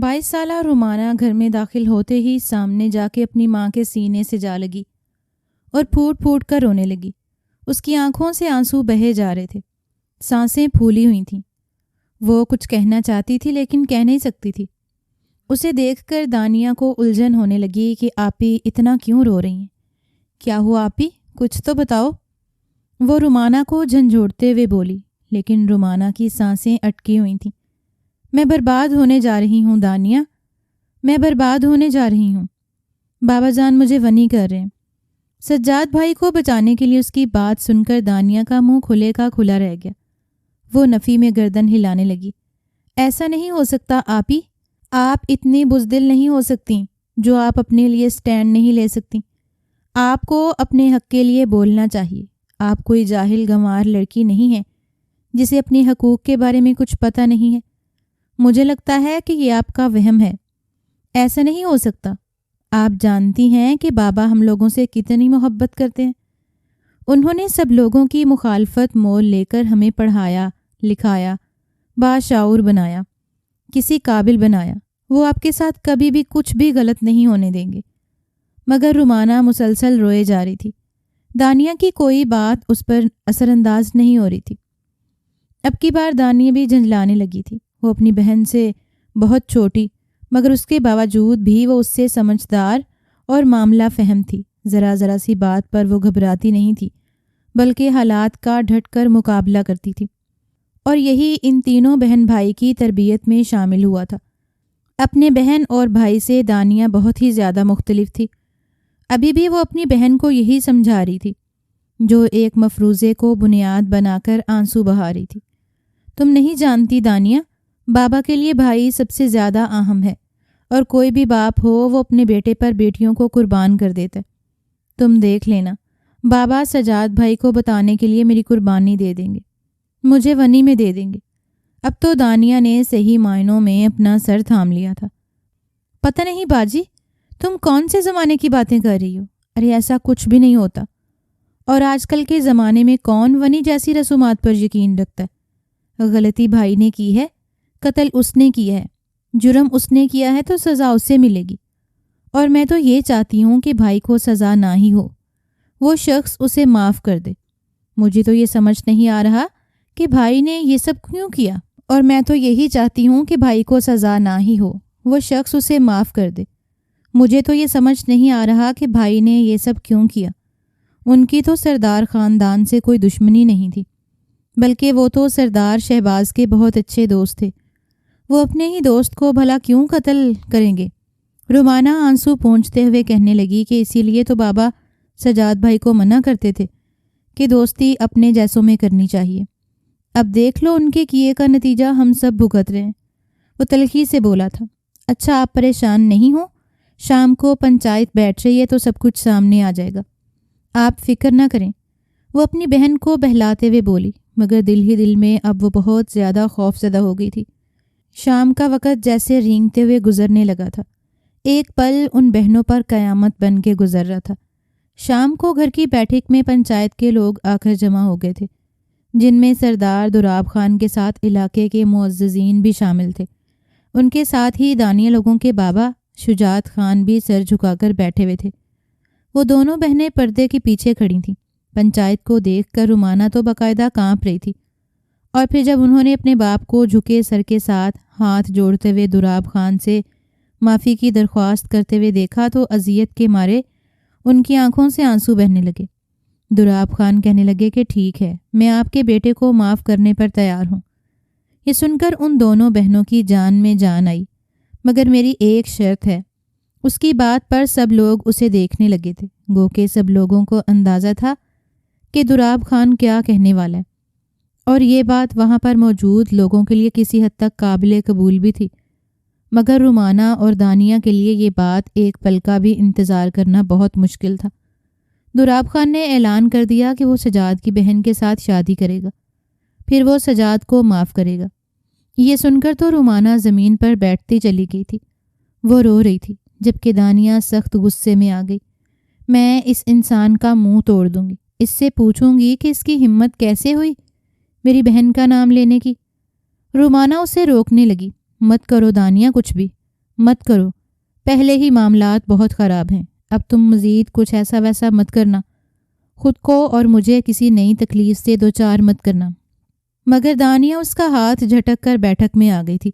22 سالہ رومانہ گھر میں داخل ہوتے ہی سامنے جا کے اپنی ماں کے سینے سے جا لگی اور پھوٹ پھوٹ کر رونے لگی۔ اس کی آنکھوں سے آنسو بہے جا رہے تھے، سانسیں پھولی ہوئی تھیں۔ وہ کچھ کہنا چاہتی تھی لیکن کہہ نہیں سکتی تھی۔ اسے دیکھ کر دانیہ کو الجھن ہونے لگی کہ آپی اتنا کیوں رو رہی ہیں؟ کیا ہوا آپی؟ کچھ تو بتاؤ۔ وہ رومانہ کو جھنجھوڑتے ہوئے بولی، لیکن رومانہ کی سانسیں اٹکی ہوئی تھیں۔ میں برباد ہونے جا رہی ہوں دانیہ، میں برباد ہونے جا رہی ہوں۔ بابا جان مجھے ونی کر رہے ہیں۔ سجاد بھائی کو بچانے کے لیے اس کی بات سن کر دانیہ کا منہ کھلے کا کھلا رہ گیا۔ وہ نفی میں گردن ہلانے لگی۔ ایسا نہیں ہو سکتا آپی، آپ اتنی بزدل نہیں ہو سکتی جو آپ اپنے لیے سٹینڈ نہیں لے سکتی۔ آپ کو اپنے حق کے لیے بولنا چاہیے۔ آپ کوئی جاہل گنوار لڑکی نہیں ہے جسے اپنے حقوق کے بارے میں کچھ پتہ نہیں ہے۔ مجھے لگتا ہے کہ یہ آپ کا وہم ہے۔ ایسا نہیں ہو سکتا۔ آپ جانتی ہیں کہ بابا ہم لوگوں سے کتنی محبت کرتے ہیں۔ انہوں نے سب لوگوں کی مخالفت مول لے کر ہمیں پڑھایا، لکھایا، باشعور بنایا، کسی قابل بنایا۔ وہ آپ کے ساتھ کبھی بھی کچھ بھی غلط نہیں ہونے دیں گے۔ مگر رومانہ مسلسل روئے جا رہی تھی۔ دانیہ کی کوئی بات اس پر اثر انداز نہیں ہو رہی تھی۔ اب کی بار دانیہ بھی جھنجھلانے لگی تھی۔ وہ اپنی بہن سے بہت چھوٹی، مگر اس کے باوجود بھی وہ اس سے سمجھدار اور معاملہ فہم تھی۔ ذرا ذرا سی بات پر وہ گھبراتی نہیں تھی، بلکہ حالات کا ڈٹ کر مقابلہ کرتی تھی۔ اور یہی ان تینوں بہن بھائی کی تربیت میں شامل ہوا تھا۔ اپنے بہن اور بھائی سے دانیہ بہت ہی زیادہ مختلف تھی۔ ابھی بھی وہ اپنی بہن کو یہی سمجھا رہی تھی جو ایک مفروضے کو بنیاد بنا کر آنسو بہا رہی تھی۔ تم نہیں جانتی دانیہ، بابا کے لیے بھائی سب سے زیادہ اہم ہے، اور کوئی بھی باپ ہو وہ اپنے بیٹے پر بیٹیوں کو قربان کر دیتا ہے۔ تم دیکھ لینا، بابا سجاد بھائی کو بتانے کے لیے میری قربانی دے دیں گے، مجھے ونی میں دے دیں گے۔ اب تو دانیہ نے صحیح معنوں میں اپنا سر تھام لیا تھا۔ پتہ نہیں باجی، تم کون سے زمانے کی باتیں کر رہی ہو؟ ارے ایسا کچھ بھی نہیں ہوتا۔ اور آج کل کے زمانے میں کون ونی جیسی رسومات پر یقین رکھتا ہے؟ غلطی بھائی نے کی ہے، قتل اس نے کیا ہے، جرم اس نے کیا ہے تو سزا اسے ملے گی۔ اور میں تو یہ چاہتی ہوں کہ بھائی کو سزا نہ ہی ہو، وہ شخص اسے معاف کر دے۔ مجھے تو یہ سمجھ نہیں آ رہا کہ بھائی نے یہ سب کیوں کیا، اور میں تو یہی چاہتی ہوں کہ بھائی کو سزا نہ ہی ہو، وہ شخص اسے معاف کر دے۔ مجھے تو یہ سمجھ نہیں آ رہا کہ بھائی نے یہ سب کیوں کیا۔ ان کی تو سردار خاندان سے کوئی دشمنی نہیں تھی، بلکہ وہ تو سردار شہباز کے بہت اچھے دوست تھے۔ وہ اپنے ہی دوست کو بھلا کیوں قتل کریں گے؟ رومانہ آنسو پونچھتے ہوئے کہنے لگی کہ اسی لیے تو بابا سجاد بھائی کو منع کرتے تھے کہ دوستی اپنے جیسوں میں کرنی چاہیے۔ اب دیکھ لو ان کے کیے کا نتیجہ ہم سب بھگت رہے ہیں۔ وہ تلخی سے بولا تھا۔ اچھا آپ پریشان نہیں ہو، شام کو پنچایت بیٹھ رہی ہے تو سب کچھ سامنے آ جائے گا، آپ فکر نہ کریں۔ وہ اپنی بہن کو بہلاتے ہوئے بولی، مگر دل ہی دل میں اب وہ بہت زیادہ خوف زدہ ہو گئی تھی۔ شام کا وقت جیسے رینگتے ہوئے گزرنے لگا تھا۔ ایک پل ان بہنوں پر قیامت بن کے گزر رہا تھا۔ شام کو گھر کی بیٹھک میں پنچایت کے لوگ آ کر جمع ہو گئے تھے، جن میں سردار دراب خان کے ساتھ علاقے کے معززین بھی شامل تھے۔ ان کے ساتھ ہی دانیہ لوگوں کے بابا شجاعت خان بھی سر جھکا کر بیٹھے ہوئے تھے۔ وہ دونوں بہنیں پردے کے پیچھے کھڑی تھیں۔ پنچایت کو دیکھ کر رومانہ تو باقاعدہ کانپ رہی تھی، اور پھر جب انہوں نے اپنے باپ کو جھکے سر کے ساتھ ہاتھ جوڑتے ہوئے دراب خان سے معافی کی درخواست کرتے ہوئے دیکھا تو اذیت کے مارے ان کی آنکھوں سے آنسو بہنے لگے۔ دراب خان کہنے لگے کہ ٹھیک ہے، میں آپ کے بیٹے کو معاف کرنے پر تیار ہوں۔ یہ سن کر ان دونوں بہنوں کی جان میں جان آئی، مگر میری ایک شرط ہے۔ اس کی بات پر سب لوگ اسے دیکھنے لگے تھے، گو کہ سب لوگوں کو اندازہ تھا کہ دراب خان کیا کہنے والا ہے، اور یہ بات وہاں پر موجود لوگوں کے لیے کسی حد تک قابل قبول بھی تھی۔ مگر رومانہ اور دانیہ کے لیے یہ بات ایک پل کا بھی انتظار کرنا بہت مشکل تھا۔ دراب خان نے اعلان کر دیا کہ وہ سجاد کی بہن کے ساتھ شادی کرے گا، پھر وہ سجاد کو معاف کرے گا۔ یہ سن کر تو رومانہ زمین پر بیٹھتی چلی گئی تھی۔ وہ رو رہی تھی، جبکہ دانیہ سخت غصے میں آ گئی۔ میں اس انسان کا منہ توڑ دوں گی، اس سے پوچھوں گی کہ اس کی ہمت کیسے ہوئی میری بہن کا نام لینے کی۔ رومانہ اسے روکنے لگی۔ مت کرو دانیہ کچھ بھی، مت کرو، پہلے ہی معاملات بہت خراب ہیں، اب تم مزید کچھ ایسا ویسا مت کرنا، خود کو اور مجھے کسی نئی تکلیف سے دوچار مت کرنا۔ مگر دانیہ اس کا ہاتھ جھٹک کر بیٹھک میں آ گئی تھی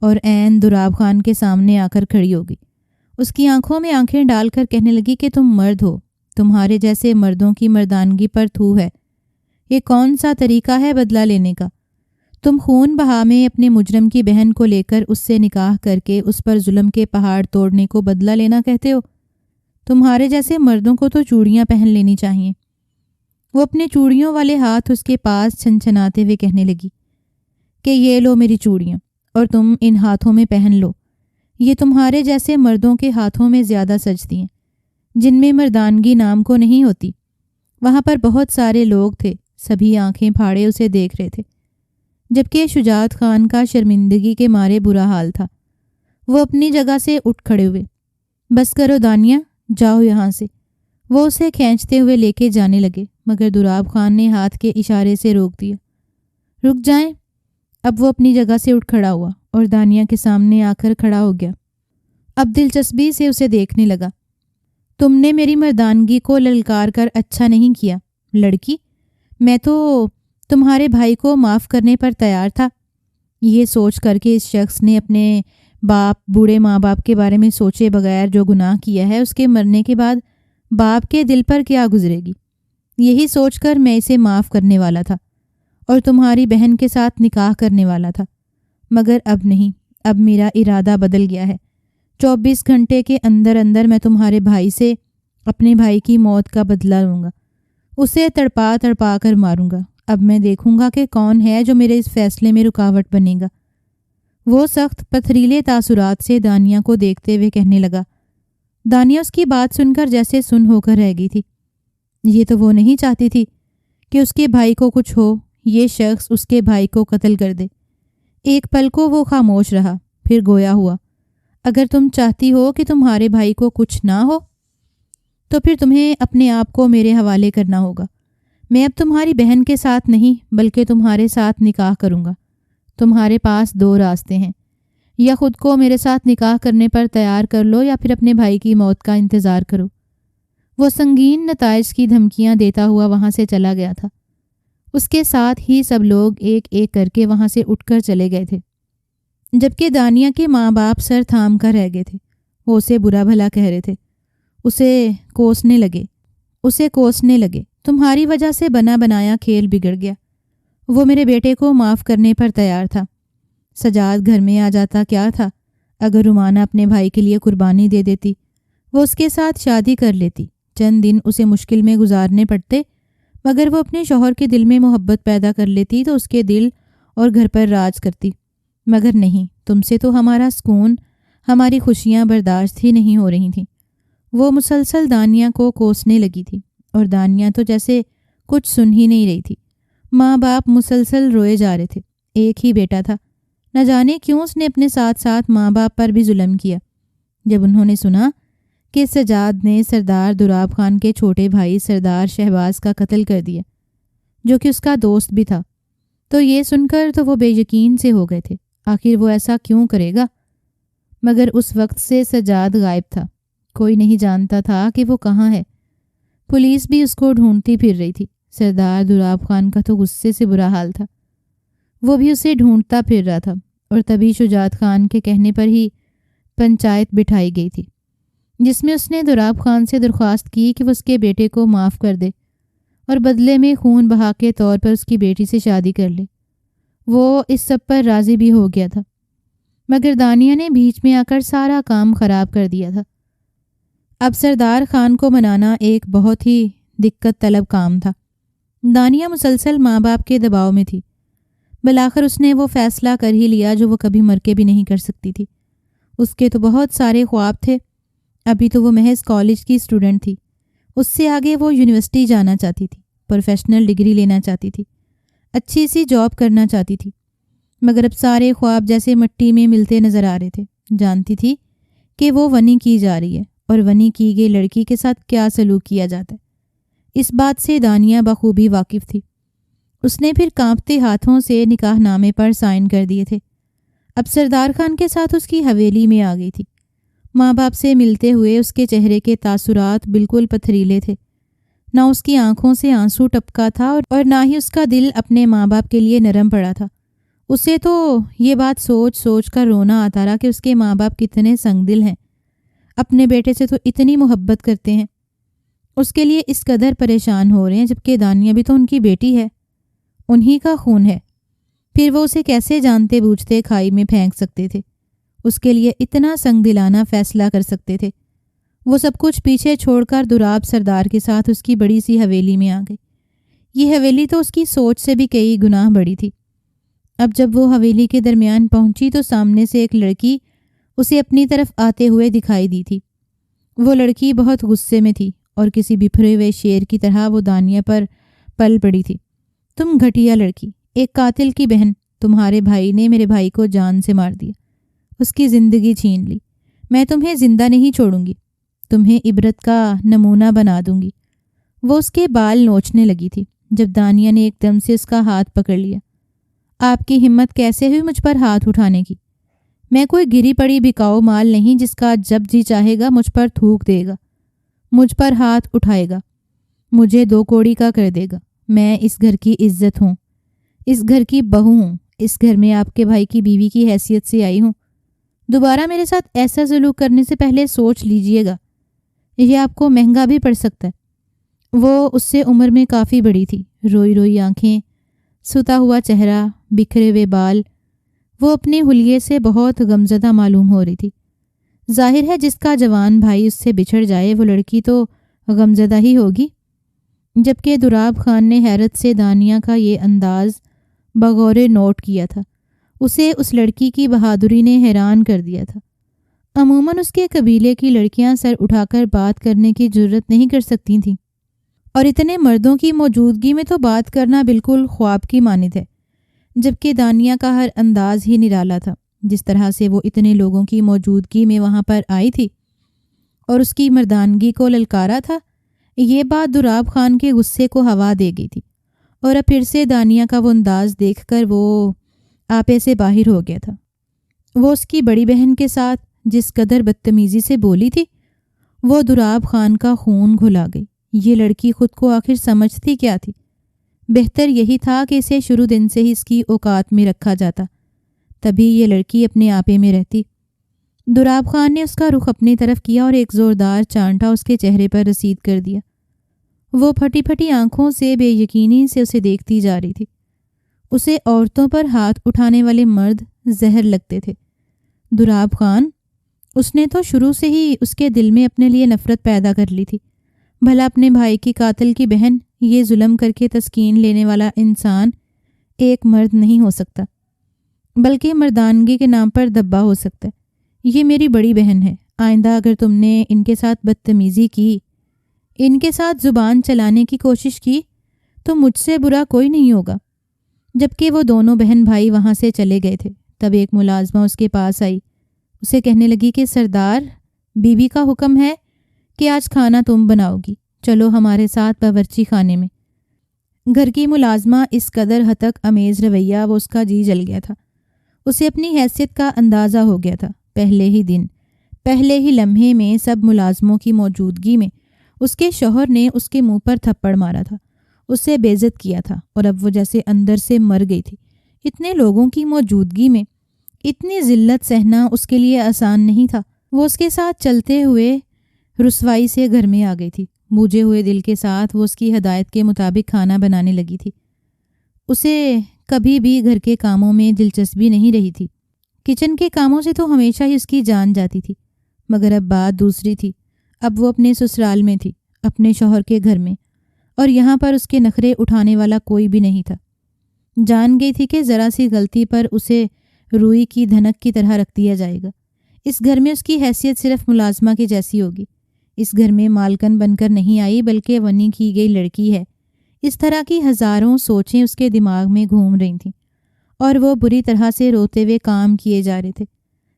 اور عین دراب خان کے سامنے آ کر کھڑی ہو گئی۔ اس کی آنکھوں میں آنکھیں ڈال کر کہنے لگی کہ تم مرد ہو، تمہارے جیسے مردوں کی مردانگی پر تھو ہے، یہ کون سا طریقہ ہے بدلہ لینے کا؟ تم خون بہا میں اپنے مجرم کی بہن کو لے کر اس سے نکاح کر کے اس پر ظلم کے پہاڑ توڑنے کو بدلہ لینا کہتے ہو؟ تمہارے جیسے مردوں کو تو چوڑیاں پہن لینی چاہیے۔ وہ اپنے چوڑیوں والے ہاتھ اس کے پاس چھنچھناتے ہوئے کہنے لگی کہ یہ لو میری چوڑیاں اور تم ان ہاتھوں میں پہن لو، یہ تمہارے جیسے مردوں کے ہاتھوں میں زیادہ سجتی ہیں، جن میں مردانگی نام کو نہیں ہوتی۔ وہاں پر بہت سارے لوگ تھے، سبھی آنکھیں پھاڑے اسے دیکھ رہے تھے، جبکہ شجاعت خان کا شرمندگی کے مارے برا حال تھا۔ وہ اپنی جگہ سے اٹھ کھڑے ہوئے۔ بس کرو دانیہ، جاؤ یہاں سے۔ وہ اسے کھینچتے ہوئے لے کے جانے لگے، مگر دراب خان نے ہاتھ کے اشارے سے روک دیا۔ رک جائیں۔ اب وہ اپنی جگہ سے اٹھ کھڑا ہوا اور دانیہ کے سامنے آ کر کھڑا ہو گیا۔ اب دلچسپی سے اسے دیکھنے لگا۔ تم نے میری مردانگی کو للکار کر اچھا نہیں کیا لڑکی، میں تو تمہارے بھائی کو معاف کرنے پر تیار تھا۔ یہ سوچ کر کہ اس شخص نے اپنے بوڑھے ماں باپ کے بارے میں سوچے بغیر جو گناہ کیا ہے، اس کے مرنے کے بعد باپ کے دل پر کیا گزرے گی، یہی سوچ کر میں اسے معاف کرنے والا تھا اور تمہاری بہن کے ساتھ نکاح کرنے والا تھا، مگر اب نہیں، اب میرا ارادہ بدل گیا ہے۔ 24 گھنٹے کے اندر اندر میں تمہارے بھائی سے اپنے بھائی کی موت کا بدلہ لوں گا، اسے تڑپا تڑپا کر ماروں گا۔ اب میں دیکھوں گا کہ کون ہے جو میرے اس فیصلے میں رکاوٹ بنے گا۔ وہ سخت پتھریلے تاثرات سے دانیہ کو دیکھتے ہوئے کہنے لگا۔ دانیہ اس کی بات سن کر جیسے سن ہو کر رہ گئی تھی۔ یہ تو وہ نہیں چاہتی تھی کہ اس کے بھائی کو کچھ ہو، یہ شخص اس کے بھائی کو قتل کر دے۔ ایک پل کو وہ خاموش رہا، پھر گویا ہوا، اگر تم چاہتی ہو کہ تمہارے بھائی کو کچھ نہ ہو تو پھر تمہیں اپنے آپ کو میرے حوالے کرنا ہوگا۔ میں اب تمہاری بہن کے ساتھ نہیں بلکہ تمہارے ساتھ نکاح کروں گا۔ تمہارے پاس 2 راستے ہیں، یا خود کو میرے ساتھ نکاح کرنے پر تیار کر لو یا پھر اپنے بھائی کی موت کا انتظار کرو۔ وہ سنگین نتائج کی دھمکیاں دیتا ہوا وہاں سے چلا گیا تھا۔ اس کے ساتھ ہی سب لوگ ایک ایک کر کے وہاں سے اٹھ کر چلے گئے تھے، جبکہ دانیہ کے ماں باپ سر تھام کر رہ گئے تھے۔ وہ اسے برا بھلا کہہ رہے تھے، اسے کوسنے لگے۔ تمہاری وجہ سے بنا بنایا کھیل بگڑ گیا۔ وہ میرے بیٹے کو معاف کرنے پر تیار تھا، سجاد گھر میں آ جاتا کیا تھا؟ اگر رومانہ اپنے بھائی کے لیے قربانی دے دیتی، وہ اس کے ساتھ شادی کر لیتی، چند دن اسے مشکل میں گزارنے پڑتے، مگر وہ اپنے شوہر کے دل میں محبت پیدا کر لیتی تو اس کے دل اور گھر پر راج کرتی۔ مگر نہیں، تم سے تو ہمارا سکون، ہماری خوشیاں برداشت ہی نہیں ہو رہی تھیں۔ وہ مسلسل دانیہ کو کوسنے لگی تھی اور دانیہ تو جیسے کچھ سن ہی نہیں رہی تھی۔ ماں باپ مسلسل روئے جا رہے تھے۔ ایک ہی بیٹا تھا، نہ جانے کیوں اس نے اپنے ساتھ ساتھ ماں باپ پر بھی ظلم کیا۔ جب انہوں نے سنا کہ سجاد نے سردار دراب خان کے چھوٹے بھائی سردار شہباز کا قتل کر دیا، جو کہ اس کا دوست بھی تھا، تو یہ سن کر تو وہ بے یقین سے ہو گئے تھے۔ آخر وہ ایسا کیوں کرے گا؟ مگر اس وقت سے سجاد غائب تھا، کوئی نہیں جانتا تھا کہ وہ کہاں ہے۔ پولیس بھی اس کو ڈھونڈتی پھر رہی تھی۔ سردار دراب خان کا تو غصے سے برا حال تھا، وہ بھی اسے ڈھونڈتا پھر رہا تھا، اور تبھی شجاعت خان کے کہنے پر ہی پنچایت بٹھائی گئی تھی، جس میں اس نے دراب خان سے درخواست کی کہ وہ اس کے بیٹے کو معاف کر دے اور بدلے میں خون بہا کے طور پر اس کی بیٹی سے شادی کر لے۔ وہ اس سب پر راضی بھی ہو گیا تھا، مگر دانیہ نے بیچ میں آ کر سارا کام خراب کر دیا تھا۔ اب سردار خان کو منانا ایک بہت ہی دقت طلب کام تھا۔ دانیہ مسلسل ماں باپ کے دباؤ میں تھی۔ بالآخر اس نے وہ فیصلہ کر ہی لیا جو وہ کبھی مر کے بھی نہیں کر سکتی تھی۔ اس کے تو بہت سارے خواب تھے، ابھی تو وہ محض کالج کی اسٹوڈنٹ تھی، اس سے آگے وہ یونیورسٹی جانا چاہتی تھی، پروفیشنل ڈگری لینا چاہتی تھی، اچھی سی جاب کرنا چاہتی تھی، مگر اب سارے خواب جیسے مٹی میں ملتے نظر آ رہے تھے۔ جانتی تھی کہ وہ ونی کی جا رہی ہے اور ونی کی گئی لڑکی کے ساتھ کیا سلوک کیا جاتا ہے، اس بات سے دانیہ بخوبی واقف تھی۔ اس نے پھر کانپتے ہاتھوں سے نکاح نامے پر سائن کر دیے تھے۔ اب سردار خان کے ساتھ اس کی حویلی میں آ گئی تھی۔ ماں باپ سے ملتے ہوئے اس کے چہرے کے تاثرات بالکل پتھریلے تھے، نہ اس کی آنکھوں سے آنسو ٹپکا تھا اور نہ ہی اس کا دل اپنے ماں باپ کے لیے نرم پڑا تھا۔ اسے تو یہ بات سوچ سوچ کر رونا آتا رہا کہ اس کے ماں باپ کتنے سنگ دل ہیں، اپنے بیٹے سے تو اتنی محبت کرتے ہیں، اس کے لیے اس قدر پریشان ہو رہے ہیں، جبکہ دانیہ بھی تو ان کی بیٹی ہے، انہی کا خون ہے، پھر وہ اسے کیسے جانتے بوجھتے کھائی میں پھینک سکتے تھے، اس کے لیے اتنا سنگ دلانہ فیصلہ کر سکتے تھے۔ وہ سب کچھ پیچھے چھوڑ کر دوراب سردار کے ساتھ اس کی بڑی سی حویلی میں آ گئی۔ یہ حویلی تو اس کی سوچ سے بھی کئی گنا بڑی تھی۔ اب جب وہ حویلی کے درمیان پہنچی تو سامنے سے ایک لڑکی اسے اپنی طرف آتے ہوئے دکھائی دی تھی۔ وہ لڑکی بہت غصے میں تھی اور کسی بپھرے ہوئے شیر کی طرح وہ دانیہ پر پل پڑی تھی۔ تم گھٹیا لڑکی، ایک قاتل کی بہن، تمہارے بھائی نے میرے بھائی کو جان سے مار دیا، اس کی زندگی چھین لی، میں تمہیں زندہ نہیں چھوڑوں گی، تمہیں عبرت کا نمونہ بنا دوں گی۔ وہ اس کے بال نوچنے لگی تھی جب دانیہ نے ایک دم سے اس کا ہاتھ پکڑ لیا۔ آپ کی ہمت کیسے ہوئی مجھ پر ہاتھ اٹھانے کی؟ میں کوئی گری پڑی بکاؤ مال نہیں جس کا جب جی چاہے گا مجھ پر تھوک دے گا، مجھ پر ہاتھ اٹھائے گا، مجھے 2 کوڑی کا کر دے گا۔ میں اس گھر کی عزت ہوں، اس گھر کی بہو ہوں، اس گھر میں آپ کے بھائی کی بیوی کی حیثیت سے آئی ہوں۔ دوبارہ میرے ساتھ ایسا سلوک کرنے سے پہلے سوچ لیجئے گا، یہ آپ کو مہنگا بھی پڑ سکتا ہے۔ وہ اس سے عمر میں کافی بڑی تھی، روئی روئی آنکھیں، ستا ہوا چہرہ، بکھرے ہوئے بال، وہ اپنے حلیے سے بہت غمزدہ معلوم ہو رہی تھی۔ ظاہر ہے جس کا جوان بھائی اس سے بچھڑ جائے وہ لڑکی تو غمزدہ ہی ہوگی۔ جبکہ دوراب خان نے حیرت سے دانیہ کا یہ انداز بغور نوٹ کیا تھا، اسے اس لڑکی کی بہادری نے حیران کر دیا تھا۔ عموماً اس کے قبیلے کی لڑکیاں سر اٹھا کر بات کرنے کی جرت نہیں کر سکتی تھیں، اور اتنے مردوں کی موجودگی میں تو بات کرنا بالکل خواب کی مانند ہے، جبکہ دانیہ کا ہر انداز ہی نرالا تھا، جس طرح سے وہ اتنے لوگوں کی موجودگی میں وہاں پر آئی تھی اور اس کی مردانگی کو للکارا تھا۔ یہ بات دوراب خان کے غصے کو ہوا دے گئی تھی، اور اب پھر سے دانیہ کا وہ انداز دیکھ کر وہ آپے سے باہر ہو گیا تھا۔ وہ اس کی بڑی بہن کے ساتھ جس قدر بدتمیزی سے بولی تھی، وہ دوراب خان کا خون گھلا گئی۔ یہ لڑکی خود کو آخر سمجھتی کیا تھی؟ بہتر یہی تھا کہ اسے شروع دن سے ہی اس کی اوقات میں رکھا جاتا، تبھی یہ لڑکی اپنے آپے میں رہتی۔ دوراب خان نے اس کا رخ اپنی طرف کیا اور ایک زوردار چانٹا اس کے چہرے پر رسید کر دیا۔ وہ پھٹی پھٹی آنکھوں سے بے یقینی سے اسے دیکھتی جا رہی تھی۔ اسے عورتوں پر ہاتھ اٹھانے والے مرد زہر لگتے تھے۔ دوراب خان، اس نے تو شروع سے ہی اس کے دل میں اپنے لیے نفرت پیدا کر لی تھی۔ بھلا اپنے بھائی کی قاتل کی بہن یہ ظلم کر کے تسکین لینے والا انسان ایک مرد نہیں ہو سکتا، بلکہ مردانگی کے نام پر دبا ہو سکتا ہے۔ یہ میری بڑی بہن ہے، آئندہ اگر تم نے ان کے ساتھ بدتمیزی کی، ان کے ساتھ زبان چلانے کی کوشش کی، تو مجھ سے برا کوئی نہیں ہوگا۔ جبکہ وہ دونوں بہن بھائی وہاں سے چلے گئے تھے، تب ایک ملازمہ اس کے پاس آئی، اسے کہنے لگی کہ سردار، بی بی کا حکم ہے کہ آج کھانا تم بناؤ گی، چلو ہمارے ساتھ باورچی خانے میں۔ گھر کی ملازمہ اس قدر ہتک امیز رویہ، وہ اس کا جی جل گیا تھا۔ اسے اپنی حیثیت کا اندازہ ہو گیا تھا۔ پہلے ہی دن، پہلے ہی لمحے میں سب ملازموں کی موجودگی میں اس کے شوہر نے اس کے منہ پر تھپڑ مارا تھا، اسے بے عزت کیا تھا، اور اب وہ جیسے اندر سے مر گئی تھی۔ اتنے لوگوں کی موجودگی میں اتنی ذلت سہنا اس کے لیے آسان نہیں تھا۔ وہ اس کے ساتھ چلتے ہوئے رسوائی سے گھر میں آ گئی تھی۔ بوجھے ہوئے دل کے ساتھ وہ اس کی ہدایت کے مطابق کھانا بنانے لگی تھی۔ اسے کبھی بھی گھر کے کاموں میں دلچسپی نہیں رہی تھی۔ کچن کے کاموں سے تو ہمیشہ ہی اس کی جان جاتی تھی، مگر اب بات دوسری تھی۔ اب وہ اپنے سسرال میں تھی، اپنے شوہر کے گھر میں، اور یہاں پر اس کے نخرے اٹھانے والا کوئی بھی نہیں تھا۔ جان گئی تھی کہ ذرا سی غلطی پر اسے روئی کی دھنک کی طرح رکھ دیا جائے گا۔ اس گھر میں اس کی حیثیت صرف ملازمہ کی جیسی ہوگی۔ اس گھر میں مالکن بن کر نہیں آئی، بلکہ ونی کی گئی لڑکی ہے۔ اس طرح کی ہزاروں سوچیں اس کے دماغ میں گھوم رہی تھیں، اور وہ بری طرح سے روتے ہوئے کام کیے جا رہے تھے۔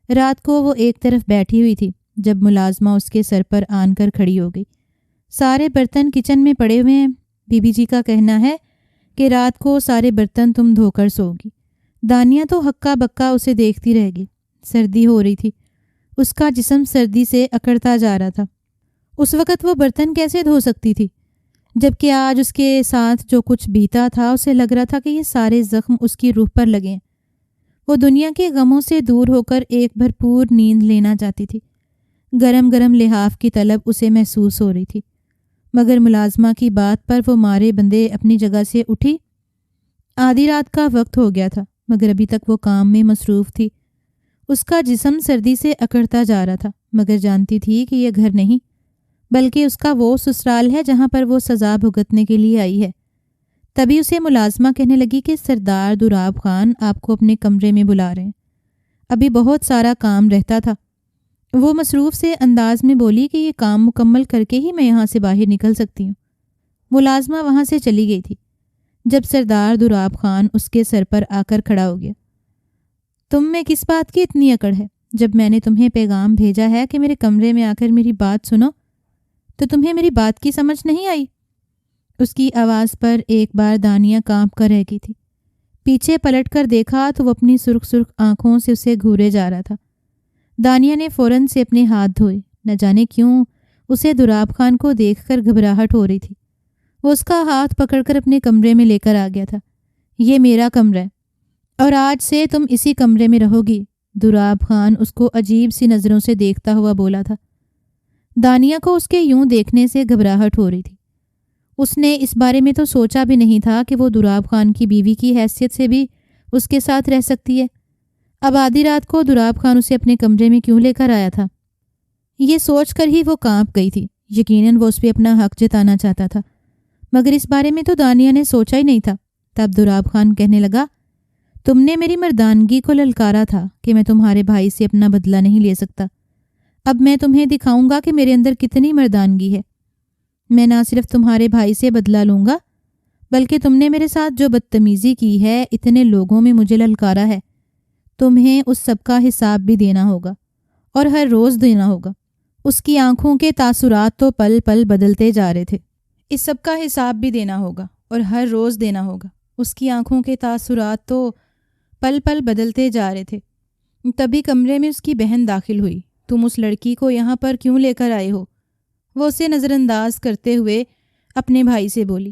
رات کو وہ ایک طرف بیٹھی ہوئی تھی جب ملازمہ اس کے سر پر آن کر کھڑی ہو گئی۔ سارے برتن کچن میں پڑے ہوئے ہیں، بی بی جی کا کہنا ہے کہ رات کو سارے برتن تم دھو کر سو گی۔ دانیہ تو ہکا بکا اسے دیکھتی رہ گئی۔ سردی ہو رہی تھی، اس کا جسم سردی سے اکڑتا جا رہا تھا۔ اس وقت وہ برتن کیسے دھو سکتی تھی، جبکہ آج اس کے ساتھ جو کچھ بیتا تھا اسے لگ رہا تھا کہ یہ سارے زخم اس کی روح پر لگے ہیں۔ وہ دنیا کے غموں سے دور ہو کر ایک بھرپور نیند لینا چاہتی تھی۔ گرم گرم لحاف کی طلب اسے محسوس ہو رہی تھی، مگر ملازمہ کی بات پر وہ مارے بندے اپنی جگہ سے اٹھی۔ آدھی رات کا وقت ہو گیا تھا، مگر ابھی تک وہ کام میں مصروف تھی۔ اس کا جسم سردی سے اکڑتا جا رہا تھا، مگر جانتی تھی کہ یہ گھر نہیں، بلکہ اس کا وہ سسرال ہے جہاں پر وہ سزا بھگتنے کے لیے آئی ہے۔ تبھی اسے ملازمہ کہنے لگی کہ سردار دراب خان آپ کو اپنے کمرے میں بلا رہے ہیں، ابھی بہت سارا کام رہتا تھا۔ وہ مصروف سے انداز میں بولی کہ یہ کام مکمل کر کے ہی میں یہاں سے باہر نکل سکتی ہوں۔ ملازمہ وہاں سے چلی گئی تھی جب سردار دراب خان اس کے سر پر آ کر کھڑا ہو گیا۔ تم میں کس بات کی اتنی اکڑ ہے؟ جب میں نے تمہیں پیغام بھیجا ہے کہ میرے کمرے میں آ کر میری بات سنو، تو تمہیں میری بات کی سمجھ نہیں آئی؟ اس کی آواز پر ایک بار دانیہ کانپ کر رہ گئی تھی۔ پیچھے پلٹ کر دیکھا تو وہ اپنی سرخ سرخ آنکھوں سے اسے گھورے جا رہا تھا۔ دانیہ نے فوراً سے اپنے ہاتھ دھوئے۔ نہ جانے کیوں اسے دراب خان کو دیکھ کر گھبراہٹ ہو رہی تھی۔ وہ اس کا ہاتھ پکڑ کر اپنے کمرے میں لے کر آ گیا تھا۔ یہ میرا کمرہ ہے اور آج سے تم اسی کمرے میں رہو گی، دراب خان اس کو عجیب سی نظروں سے دیکھتا ہوا بولا تھا۔ دانیہ کو اس کے یوں دیکھنے سے گھبراہٹ ہو رہی تھی۔ اس نے اس بارے میں تو سوچا بھی نہیں تھا کہ وہ دراب خان کی بیوی کی حیثیت سے بھی اس کے ساتھ رہ سکتی ہے۔ اب آدھی رات کو دراب خان اسے اپنے کمرے میں کیوں لے کر آیا تھا؟ یہ سوچ کر ہی وہ کانپ گئی تھی۔ یقیناً وہ اس پہ اپنا حق جتانا چاہتا تھا، مگر اس بارے میں تو دانیہ نے سوچا ہی نہیں تھا۔ تب دراب خان کہنے لگا، تم نے میری مردانگی کو للکارا تھا کہ میں تمہارے بھائی سے اپنا بدلہ نہیں لے سکتا۔ اب میں تمہیں دکھاؤں گا کہ میرے اندر کتنی مردانگی ہے۔ میں نہ صرف تمہارے بھائی سے بدلہ لوں گا، بلکہ تم نے میرے ساتھ جو بدتمیزی کی ہے، اتنے لوگوں میں مجھے للکارا ہے، تمہیں اس سب کا حساب بھی دینا ہوگا، اور ہر روز دینا ہوگا۔ اس کی آنکھوں کے تاثرات تو پل پل بدلتے جا رہے تھے۔ اس سب کا حساب بھی دینا ہوگا اور ہر روز دینا ہوگا۔ اس کی آنکھوں کے تاثرات تو پل پل بدلتے جا رہے تھے۔ تبھی کمرے میں اس کی بہن داخل ہوئی۔ تم اس لڑکی کو یہاں پر کیوں لے کر آئے ہو؟ وہ اسے نظر انداز کرتے ہوئے اپنے بھائی سے بولی۔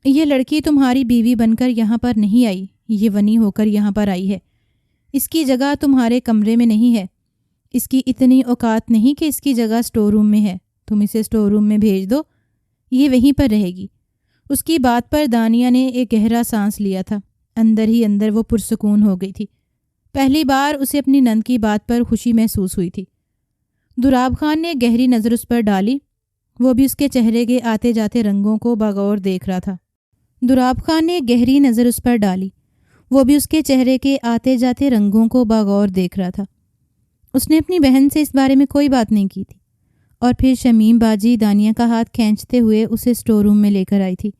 یہ لڑکی تمہاری بیوی بن کر یہاں پر نہیں آئی، یہ ونی ہو کر یہاں پر آئی ہے۔ اس کی جگہ تمہارے کمرے میں نہیں ہے۔ اس کی اتنی اوقات نہیں کہ اس کی جگہ سٹور روم میں ہے۔ تم اسے سٹور روم میں بھیج دو، یہ وہیں پر رہے گی۔ اس کی بات پر دانیہ نے ایک گہرا سانس لیا تھا۔ اندر ہی اندر وہ پرسکون ہو گئی تھی۔ پہلی بار اسے اپنی نند کی بات پر خوشی محسوس ہوئی تھی۔ دراب خان نے گہری نظر اس پر ڈالی، وہ بھی اس کے چہرے کے آتے جاتے رنگوں کو بغور دیکھ رہا تھا۔ دراب خان نے گہری نظر اس پر ڈالی، وہ بھی اس کے چہرے کے آتے جاتے رنگوں کو بغور دیکھ رہا تھا۔ اس نے اپنی بہن سے اس بارے میں کوئی بات نہیں کی تھی، اور پھر شمیم باجی دانیہ کا ہاتھ کھینچتے ہوئے اسے سٹور روم میں لے کر آئی تھی۔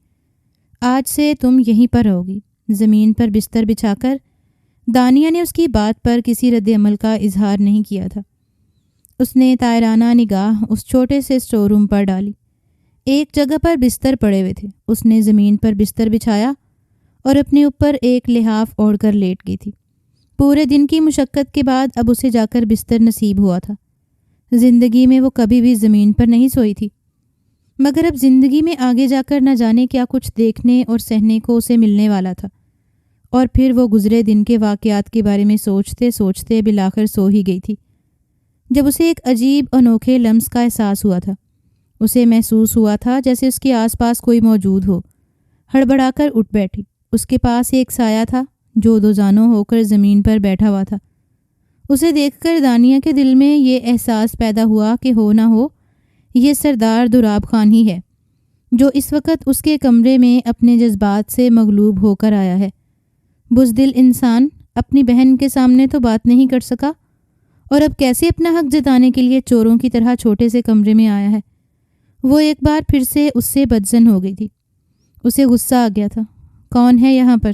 آج سے تم یہیں پر رہو گی۔ زمین پر بستر بچھا کر دانیہ نے اس کی بات پر کسی رد عمل کا اظہار نہیں کیا تھا۔ اس نے طائرانہ نگاہ اس چھوٹے سے سٹور روم پر ڈالی۔ ایک جگہ پر بستر پڑے ہوئے تھے۔ اس نے زمین پر بستر بچھایا اور اپنے اوپر ایک لحاف اوڑھ کر لیٹ گئی تھی۔ پورے دن کی مشقت کے بعد اب اسے جا کر بستر نصیب ہوا تھا۔ زندگی میں وہ کبھی بھی زمین پر نہیں سوئی تھی، مگر اب زندگی میں آگے جا کر نہ جانے کیا کچھ دیکھنے اور سہنے کو اسے ملنے والا تھا۔ اور پھر وہ گزرے دن کے واقعات کے بارے میں سوچتے سوچتے بالآخر سو ہی گئی تھی، جب اسے ایک عجیب انوکھے لمس کا احساس ہوا تھا۔ اسے محسوس ہوا تھا جیسے اس کے آس پاس کوئی موجود ہو۔ ہڑبڑا کر اٹھ بیٹھی۔ اس کے پاس ایک سایہ تھا جو دو زانوں ہو کر زمین پر بیٹھا ہوا تھا۔ اسے دیکھ کر دانیہ کے دل میں یہ احساس پیدا ہوا کہ ہو نہ ہو یہ سردار دراب خان ہی ہے، جو اس وقت اس کے کمرے میں اپنے جذبات سے مغلوب ہو کر آیا ہے۔ بزدل انسان اپنی بہن کے سامنے تو بات نہیں کر سکا، اور اب کیسے اپنا حق جتانے کے لیے چوروں کی طرح چھوٹے سے کمرے میں آیا ہے۔ وہ ایک بار پھر سے اس سے بدظن ہو گئی تھی۔ اسے غصہ آ گیا تھا۔ کون ہے یہاں پر؟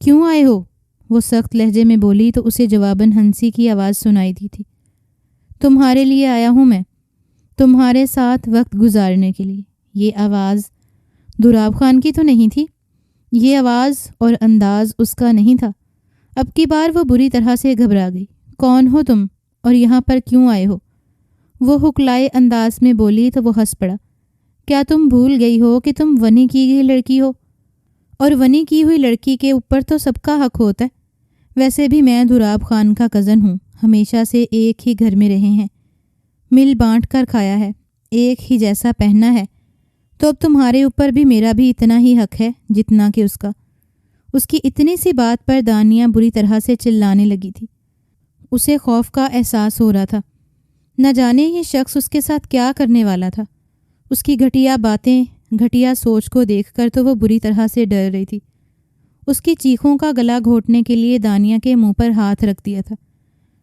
کیوں آئے ہو؟ وہ سخت لہجے میں بولی تو اسے جواباً ہنسی کی آواز سنائی دی تھی۔ تمہارے لیے آیا ہوں میں، تمہارے ساتھ وقت گزارنے کے لیے۔ یہ آواز دراب خان کی تو نہیں تھی، یہ آواز اور انداز اس کا نہیں تھا۔ اب کی بار وہ بری طرح سے گھبرا گئی۔ کون ہو تم اور یہاں پر کیوں آئے ہو؟ وہ ہکلائے انداز میں بولی تو وہ ہنس پڑا۔ کیا تم بھول گئی ہو کہ تم ونی کی گئی لڑکی ہو؟ اور ونی کی ہوئی لڑکی کے اوپر تو سب کا حق ہوتا ہے۔ ویسے بھی میں دوراب خان کا کزن ہوں، ہمیشہ سے ایک ہی گھر میں رہے ہیں، مل بانٹ کر کھایا ہے، ایک ہی جیسا پہنا ہے، تو اب تمہارے اوپر بھی میرا بھی اتنا ہی حق ہے جتنا کہ اس کا۔ اس کی اتنی سی بات پر دانیہ بری طرح سے چلانے لگی تھی۔ اسے خوف کا احساس ہو رہا تھا، نہ جانے یہ شخص اس کے ساتھ کیا کرنے والا تھا۔ اس کی گھٹیا باتیں، گھٹیا سوچ کو دیکھ کر تو وہ بری طرح سے ڈر رہی تھی۔ اس کی چیخوں کا گلا گھونٹنے کے لیے دانیہ کے منہ پر ہاتھ رکھ دیا تھا۔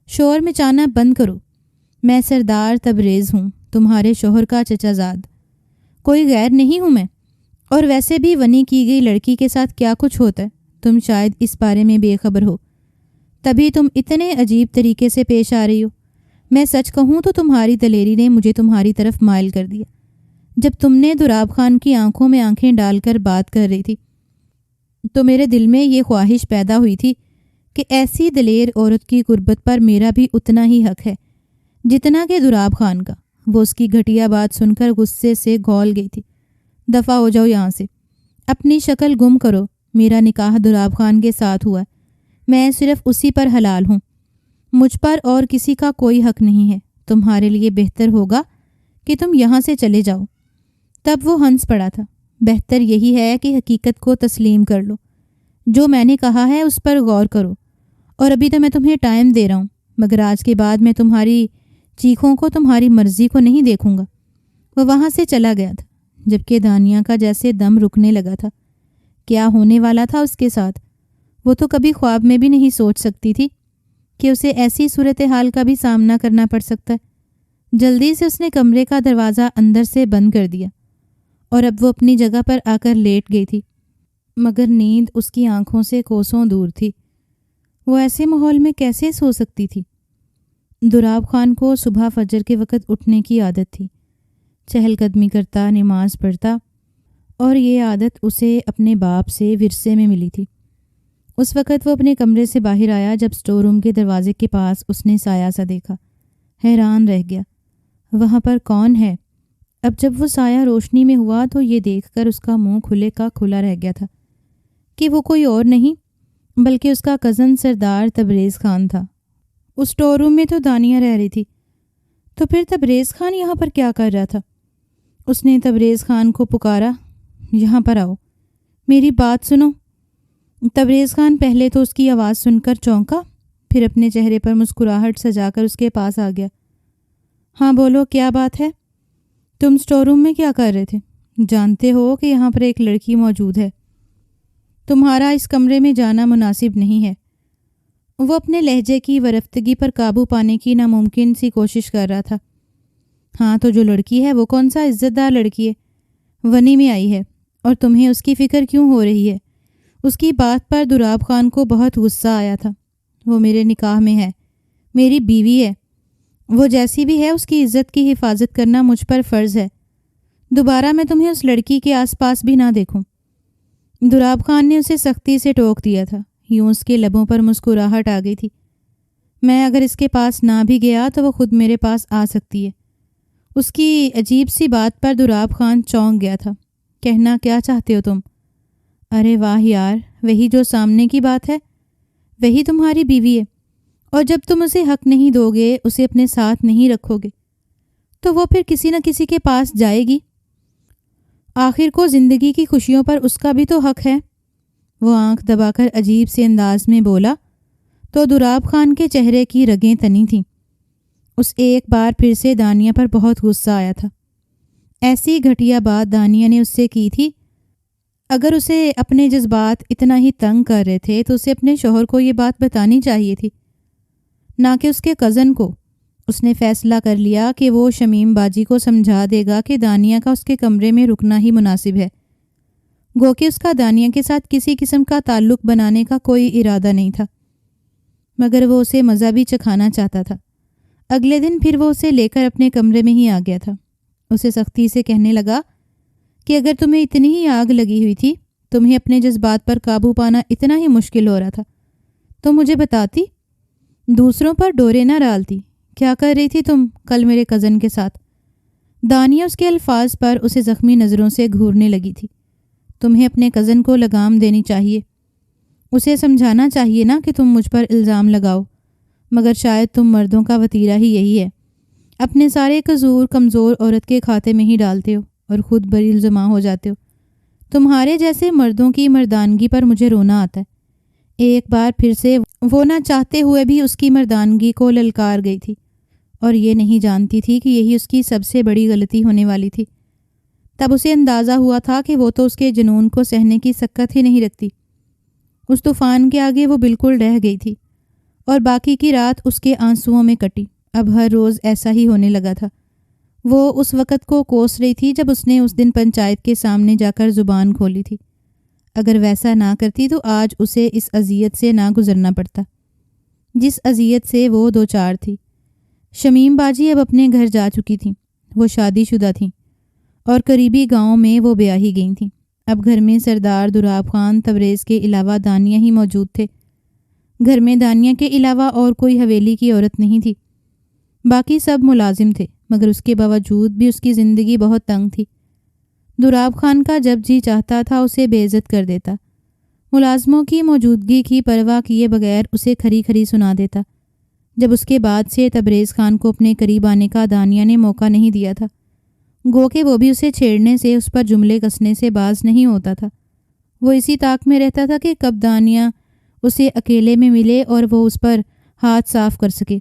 شور مچانا بند کرو، میں سردار تبریز ہوں، تمہارے شوہر کا چچا زاد، کوئی غیر نہیں ہوں میں۔ اور ویسے بھی ونی کی گئی لڑکی کے ساتھ کیا کچھ ہوتا ہے تم شاید اس بارے میں بے خبر ہو، تبھی تم اتنے عجیب طریقے سے پیش آ رہی ہو۔ میں سچ کہوں تو تمہاری دلیری نے مجھے تمہاری طرف مائل کر دیا۔ جب تم نے دوراب خان کی آنکھوں میں آنکھیں ڈال کر بات کر رہی تھی تو میرے دل میں یہ خواہش پیدا ہوئی تھی کہ ایسی دلیر عورت کی غربت پر میرا بھی اتنا ہی حق ہے جتنا کہ دوراب خان کا۔ وہ اس کی گھٹیا بات سن کر غصے سے گھول گئی تھی۔ دفع ہو جاؤ یہاں سے، اپنی شکل گم کرو۔ میرا نکاح دوراب خان کے ساتھ ہوا ہے، میں صرف اسی پر حلال ہوں، مجھ پر اور کسی کا کوئی حق نہیں ہے۔ تمہارے لیے بہتر ہوگا کہ تم یہاں سے چلے جاؤ۔ تب وہ ہنس پڑا تھا۔ بہتر یہی ہے کہ حقیقت کو تسلیم کر لو، جو میں نے کہا ہے اس پر غور کرو، اور ابھی تو میں تمہیں ٹائم دے رہا ہوں، مگر آج کے بعد میں تمہاری چیخوں کو، تمہاری مرضی کو نہیں دیکھوں گا۔ وہ وہاں سے چلا گیا تھا، جبکہ دانیہ کا جیسے دم رکنے لگا تھا۔ کیا ہونے والا تھا اس کے ساتھ؟ وہ تو کبھی خواب میں بھی نہیں سوچ سکتی تھی کہ اسے ایسی صورتحال کا بھی سامنا کرنا پڑ سکتا ہے۔ جلدی سے اس نے کمرے کا دروازہ اندر سے بند کر دیا اور اب وہ اپنی جگہ پر آ کر لیٹ گئی تھی، مگر نیند اس کی آنکھوں سے کوسوں دور تھی۔ وہ ایسے ماحول میں کیسے سو سکتی تھی؟ دوراب خان کو صبح فجر کے وقت اٹھنے کی عادت تھی، چہل قدمی کرتا، نماز پڑھتا، اور یہ عادت اسے اپنے باپ سے ورثے میں ملی تھی۔ اس وقت وہ اپنے کمرے سے باہر آیا جب اسٹور روم کے دروازے کے پاس اس نے سایہ سا دیکھا۔ حیران رہ گیا، وہاں پر کون ہے؟ اب جب وہ سایہ روشنی میں ہوا تو یہ دیکھ کر اس کا منہ کھلے کا کھلا رہ گیا تھا کہ وہ کوئی اور نہیں بلکہ اس کا کزن سردار تبریز خان تھا۔ اس اسٹور روم میں تو دانیہ رہ رہی تھی، تو پھر تبریز خان یہاں پر کیا کر رہا تھا؟ اس نے تبریز خان کو پکارا، یہاں پر آؤ، میری بات سنو۔ تبریز خان پہلے تو اس کی آواز سن کر چونکا، پھر اپنے چہرے پر مسکراہٹ سجا کر اس کے پاس آ گیا۔ ہاں بولو، کیا بات ہے؟ تم اسٹور روم میں کیا کر رہے تھے؟ جانتے ہو کہ یہاں پر ایک لڑکی موجود ہے، تمہارا اس کمرے میں جانا مناسب نہیں ہے۔ وہ اپنے لہجے کی ورفتگی پر قابو پانے کی ناممکن سی کوشش کر رہا تھا۔ ہاں تو جو لڑکی ہے وہ کون سا عزت دار لڑکی ہے، ونی میں آئی ہے، اور تمہیں اس کی فکر کیوں ہو رہی ہے؟ اس کی بات پر دوراب خان کو بہت غصہ آیا تھا۔ وہ میرے نکاح میں ہے، میری بیوی ہے، وہ جیسی بھی ہے اس کی عزت کی حفاظت کرنا مجھ پر فرض ہے۔ دوبارہ میں تمہیں اس لڑکی کے آس پاس بھی نہ دیکھوں۔ دوراب خان نے اسے سختی سے ٹوک دیا تھا، یوں اس کے لبوں پر مسکراہٹ آ گئی تھی۔ میں اگر اس کے پاس نہ بھی گیا تو وہ خود میرے پاس آ سکتی ہے۔ اس کی عجیب سی بات پر دوراب خان چونک گیا تھا۔ کہنا کیا چاہتے ہو تم؟ ارے واہ یار، وہی جو سامنے کی بات ہے، وہی تمہاری بیوی ہے، اور جب تم اسے حق نہیں دو گے، اسے اپنے ساتھ نہیں رکھو گے، تو وہ پھر کسی نہ کسی کے پاس جائے گی۔ آخر کو زندگی کی خوشیوں پر اس کا بھی تو حق ہے۔ وہ آنکھ دبا کر عجیب سے انداز میں بولا تو دوراب خان کے چہرے کی رگیں تنی تھیں۔ اس ایک بار پھر سے دانیہ پر بہت غصہ آیا تھا۔ ایسی گھٹیا بات دانیہ نے اس سے کی تھی۔ اگر اسے اپنے جذبات اتنا ہی تنگ کر رہے تھے تو اسے اپنے شوہر کو یہ بات بتانی چاہیے تھی، نہ کہ اس کے کزن کو۔ اس نے فیصلہ کر لیا کہ وہ شمیم باجی کو سمجھا دے گا کہ دانیہ کا اس کے کمرے میں رکنا ہی مناسب ہے، گو کہ اس کا دانیہ کے ساتھ کسی قسم کا تعلق بنانے کا کوئی ارادہ نہیں تھا، مگر وہ اسے مزہ بھی چکھانا چاہتا تھا۔ اگلے دن پھر وہ اسے لے کر اپنے کمرے میں ہی آ گیا تھا۔ اسے سختی سے کہنے لگا کہ اگر تمہیں اتنی ہی آگ لگی ہوئی تھی، تمہیں اپنے جذبات پر قابو پانا اتنا ہی مشکل ہو رہا تھا، تو مجھے بتاتی، دوسروں پر ڈورے نہ ڈالتی۔ کیا کر رہی تھی تم کل میرے کزن کے ساتھ؟ دانیہ اس کے الفاظ پر اسے زخمی نظروں سے گھورنے لگی تھی۔ تمہیں اپنے کزن کو لگام دینی چاہیے، اسے سمجھانا چاہیے نا کہ تم مجھ پر الزام لگاؤ، مگر شاید تم مردوں کا وتیرہ ہی یہی ہے، اپنے سارے قصور کمزور عورت کے کھاتے میں ہی ڈالتے ہو اور خود بری الزام ہو جاتے ہو۔ تمہارے جیسے مردوں کی مردانگی پر مجھے رونا آتا ہے۔ ایک بار پھر سے وہ نہ چاہتے ہوئے بھی اس کی مردانگی کو للکار گئی تھی، اور یہ نہیں جانتی تھی کہ یہی اس کی سب سے بڑی غلطی ہونے والی تھی۔ تب اسے اندازہ ہوا تھا کہ وہ تو اس کے جنون کو سہنے کی سکت ہی نہیں رکھتی۔ اس طوفان کے آگے وہ بالکل رہ گئی تھی، اور باقی کی رات اس کے آنسوؤں میں کٹی۔ اب ہر روز ایسا ہی ہونے لگا تھا۔ وہ اس وقت کو کوس رہی تھی جب اس نے اس دن پنچایت کے سامنے جا کر زبان کھولی تھی۔ اگر ویسا نہ کرتی تو آج اسے اس اذیت سے نہ گزرنا پڑتا جس اذیت سے وہ دوچار تھی۔ شمیم باجی اب اپنے گھر جا چکی تھیں۔ وہ شادی شدہ تھیں اور قریبی گاؤں میں وہ بیاہی گئی تھیں۔ اب گھر میں سردار دراب خان تبریز کے علاوہ دانیہ ہی موجود تھے۔ گھر میں دانیہ کے علاوہ اور کوئی حویلی کی عورت نہیں تھی۔ باقی سب ملازم تھے، مگر اس کے باوجود بھی اس کی زندگی بہت تنگ تھی۔ دراب خان کا جب جی چاہتا تھا اسے بے عزت کر دیتا، ملازموں کی موجودگی کی پرواہ کیے بغیر اسے کھری کھری سنا دیتا۔ جب اس کے بعد سے تبریز خان کو اپنے قریب آنے کا دانیہ نے موقع نہیں دیا تھا، گو کہ وہ بھی اسے چھیڑنے سے، اس پر جملے کسنے سے باز نہیں ہوتا تھا۔ وہ اسی طاق میں رہتا تھا کہ کب دانیہ اسے اکیلے میں ملے اور وہ اس پر ہاتھ صاف کر سکے۔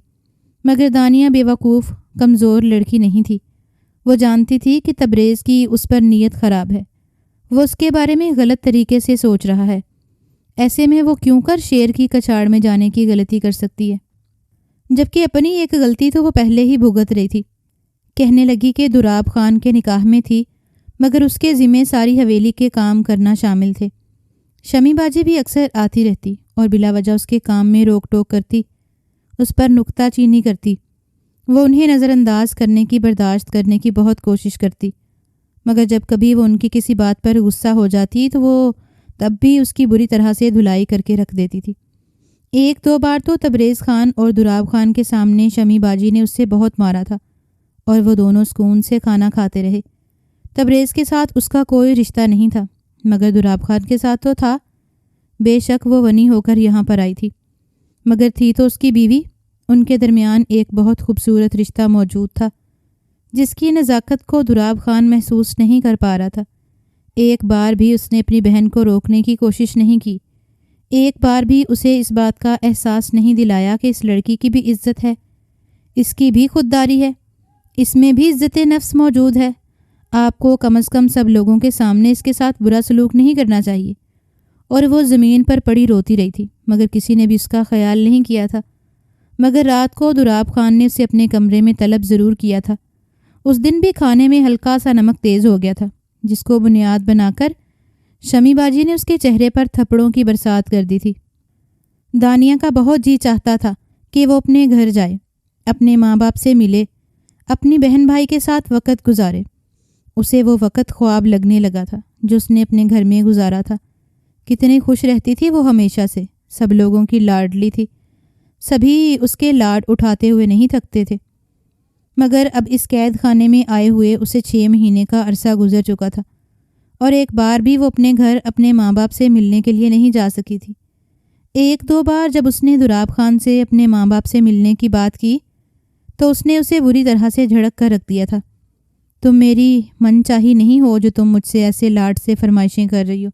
مگر دانیہ بیوقوف کمزور لڑکی نہیں تھی۔ وہ جانتی تھی کہ تبریز کی اس پر نیت خراب ہے، وہ اس کے بارے میں غلط طریقے سے سوچ رہا ہے۔ ایسے میں وہ کیوں کر شیر کی کچاڑ میں جانے کی غلطی کر سکتی ہے، جبکہ اپنی ایک غلطی تو وہ پہلے ہی بھگت رہی تھی۔ کہنے لگی کہ دراب خان کے نکاح میں تھی، مگر اس کے ذمے ساری حویلی کے کام کرنا شامل تھے۔ شمی باجی بھی اکثر آتی رہتی اور بلا وجہ اس کے کام میں روک ٹوک کرتی، اس پر نکتہ چینی کرتی۔ وہ انہیں نظر انداز کرنے کی، برداشت کرنے کی بہت کوشش کرتی، مگر جب کبھی وہ ان کی کسی بات پر غصہ ہو جاتی تو وہ تب بھی اس کی بری طرح سے دھلائی کر کے رکھ دیتی تھی۔ ایک دو بار تو تبریز خان اور دراب خان کے سامنے شمی باجی نے اس سے بہت مارا تھا، اور وہ دونوں سکون سے کھانا کھاتے رہے۔ تبریز کے ساتھ اس کا کوئی رشتہ نہیں تھا، مگر دراب خان کے ساتھ تو تھا۔ بے شک وہ غنی ہو کر یہاں پر آئی تھی، مگر تھی تو اس کی بیوی۔ ان کے درمیان ایک بہت خوبصورت رشتہ موجود تھا، جس کی نزاکت کو دراب خان محسوس نہیں کر پا رہا تھا۔ ایک بار بھی اس نے اپنی بہن کو روکنے کی کوشش نہیں کی، ایک بار بھی اسے اس بات کا احساس نہیں دلایا کہ اس لڑکی کی بھی عزت ہے، اس کی بھی خودداری ہے، اس میں بھی عزت نفس موجود ہے۔ آپ کو کم از کم سب لوگوں کے سامنے اس کے ساتھ برا سلوک نہیں کرنا چاہیے۔ اور وہ زمین پر پڑی روتی رہی تھی، مگر کسی نے بھی اس کا خیال نہیں کیا تھا۔ مگر رات کو دراب خان نے اسے اپنے کمرے میں طلب ضرور کیا تھا۔ اس دن بھی کھانے میں ہلکا سا نمک تیز ہو گیا تھا، جس کو بنیاد بنا کر شمی باجی نے اس کے چہرے پر تھپڑوں کی برسات کر دی تھی۔ دانیہ کا بہت جی چاہتا تھا کہ وہ اپنے گھر جائے، اپنے ماں باپ سے ملے، اپنی بہن بھائی کے ساتھ وقت گزارے۔ اسے وہ وقت خواب لگنے لگا تھا جو اس نے اپنے گھر میں گزارا تھا۔ کتنی خوش رہتی تھی وہ ہمیشہ سے، سب لوگوں کی لاڈلی تھی، سبھی اس کے لاڈ اٹھاتے ہوئے نہیں تھکتے تھے۔ مگر اب اس قید خانے میں آئے ہوئے اسے 6 مہینے کا عرصہ گزر چکا تھا، اور ایک بار بھی وہ اپنے گھر اپنے ماں باپ سے ملنے کے لیے نہیں جا سکی تھی۔ ایک دو بار جب اس نے دراب خان سے اپنے ماں باپ سے ملنے کی بات کی تو اس نے اسے بری طرح سے جھڑک کر رکھ دیا تھا۔ تم میری من چاہی نہیں ہو جو تم مجھ سے ایسے لاڈ سے فرمائشیں کر رہی ہو،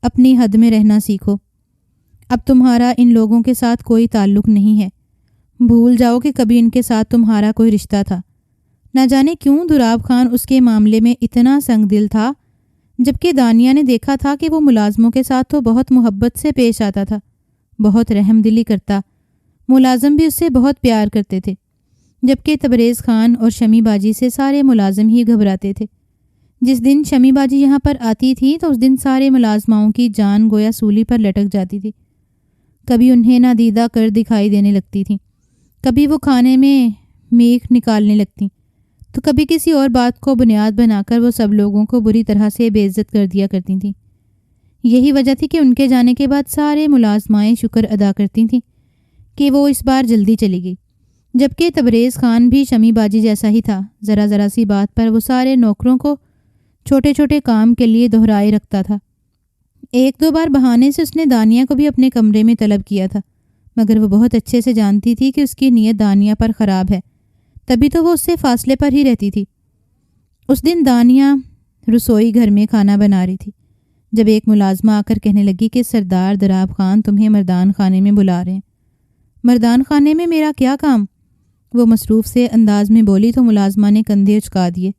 اپنی حد میں رہنا سیکھو۔ اب تمہارا ان لوگوں کے ساتھ کوئی تعلق نہیں ہے، بھول جاؤ کہ کبھی ان کے ساتھ تمہارا کوئی رشتہ تھا۔ نہ جانے کیوں دراب خان اس کے معاملے میں اتنا سنگ دل تھا، جبکہ دانیہ نے دیکھا تھا کہ وہ ملازموں کے ساتھ تو بہت محبت سے پیش آتا تھا، بہت رحم دلی کرتا، ملازم بھی اس سے بہت پیار کرتے تھے، جبکہ تبریز خان اور شمی باجی سے سارے ملازم ہی گھبراتے تھے۔ جس دن شمی باجی یہاں پر آتی تھی تو اس دن سارے ملازماؤں کی جان گویا سولی پر لٹک جاتی تھی۔ کبھی انہیں نادیدہ کر دکھائی دینے لگتی تھیں، کبھی وہ کھانے میں میخ نکالنے لگتی، تو کبھی کسی اور بات کو بنیاد بنا کر وہ سب لوگوں کو بری طرح سے بے عزت کر دیا کرتی تھیں۔ یہی وجہ تھی کہ ان کے جانے کے بعد سارے ملازمائیں شکر ادا کرتی تھیں کہ وہ اس بار جلدی چلی گئی، جبکہ تبریز خان بھی شمی باجی جیسا ہی تھا۔ ذرا ذرا سی بات پر وہ سارے نوکروں کو چھوٹے چھوٹے کام کے لیے دہرائے رکھتا تھا۔ ایک دو بار بہانے سے اس نے دانیہ کو بھی اپنے کمرے میں طلب کیا تھا، مگر وہ بہت اچھے سے جانتی تھی کہ اس کی نیت دانیہ پر خراب ہے، تبھی تو وہ اس سے فاصلے پر ہی رہتی تھی۔ اس دن دانیہ رسوئی گھر میں کھانا بنا رہی تھی جب ایک ملازمہ آ کر کہنے لگی کہ سردار دراب خان تمہیں مردان خانے میں بلا رہے ہیں۔ مردان خانے میں میرا کیا کام؟ وہ مصروف سے انداز میں بولی تو ملازمہ نے کندھے اچکا دیے۔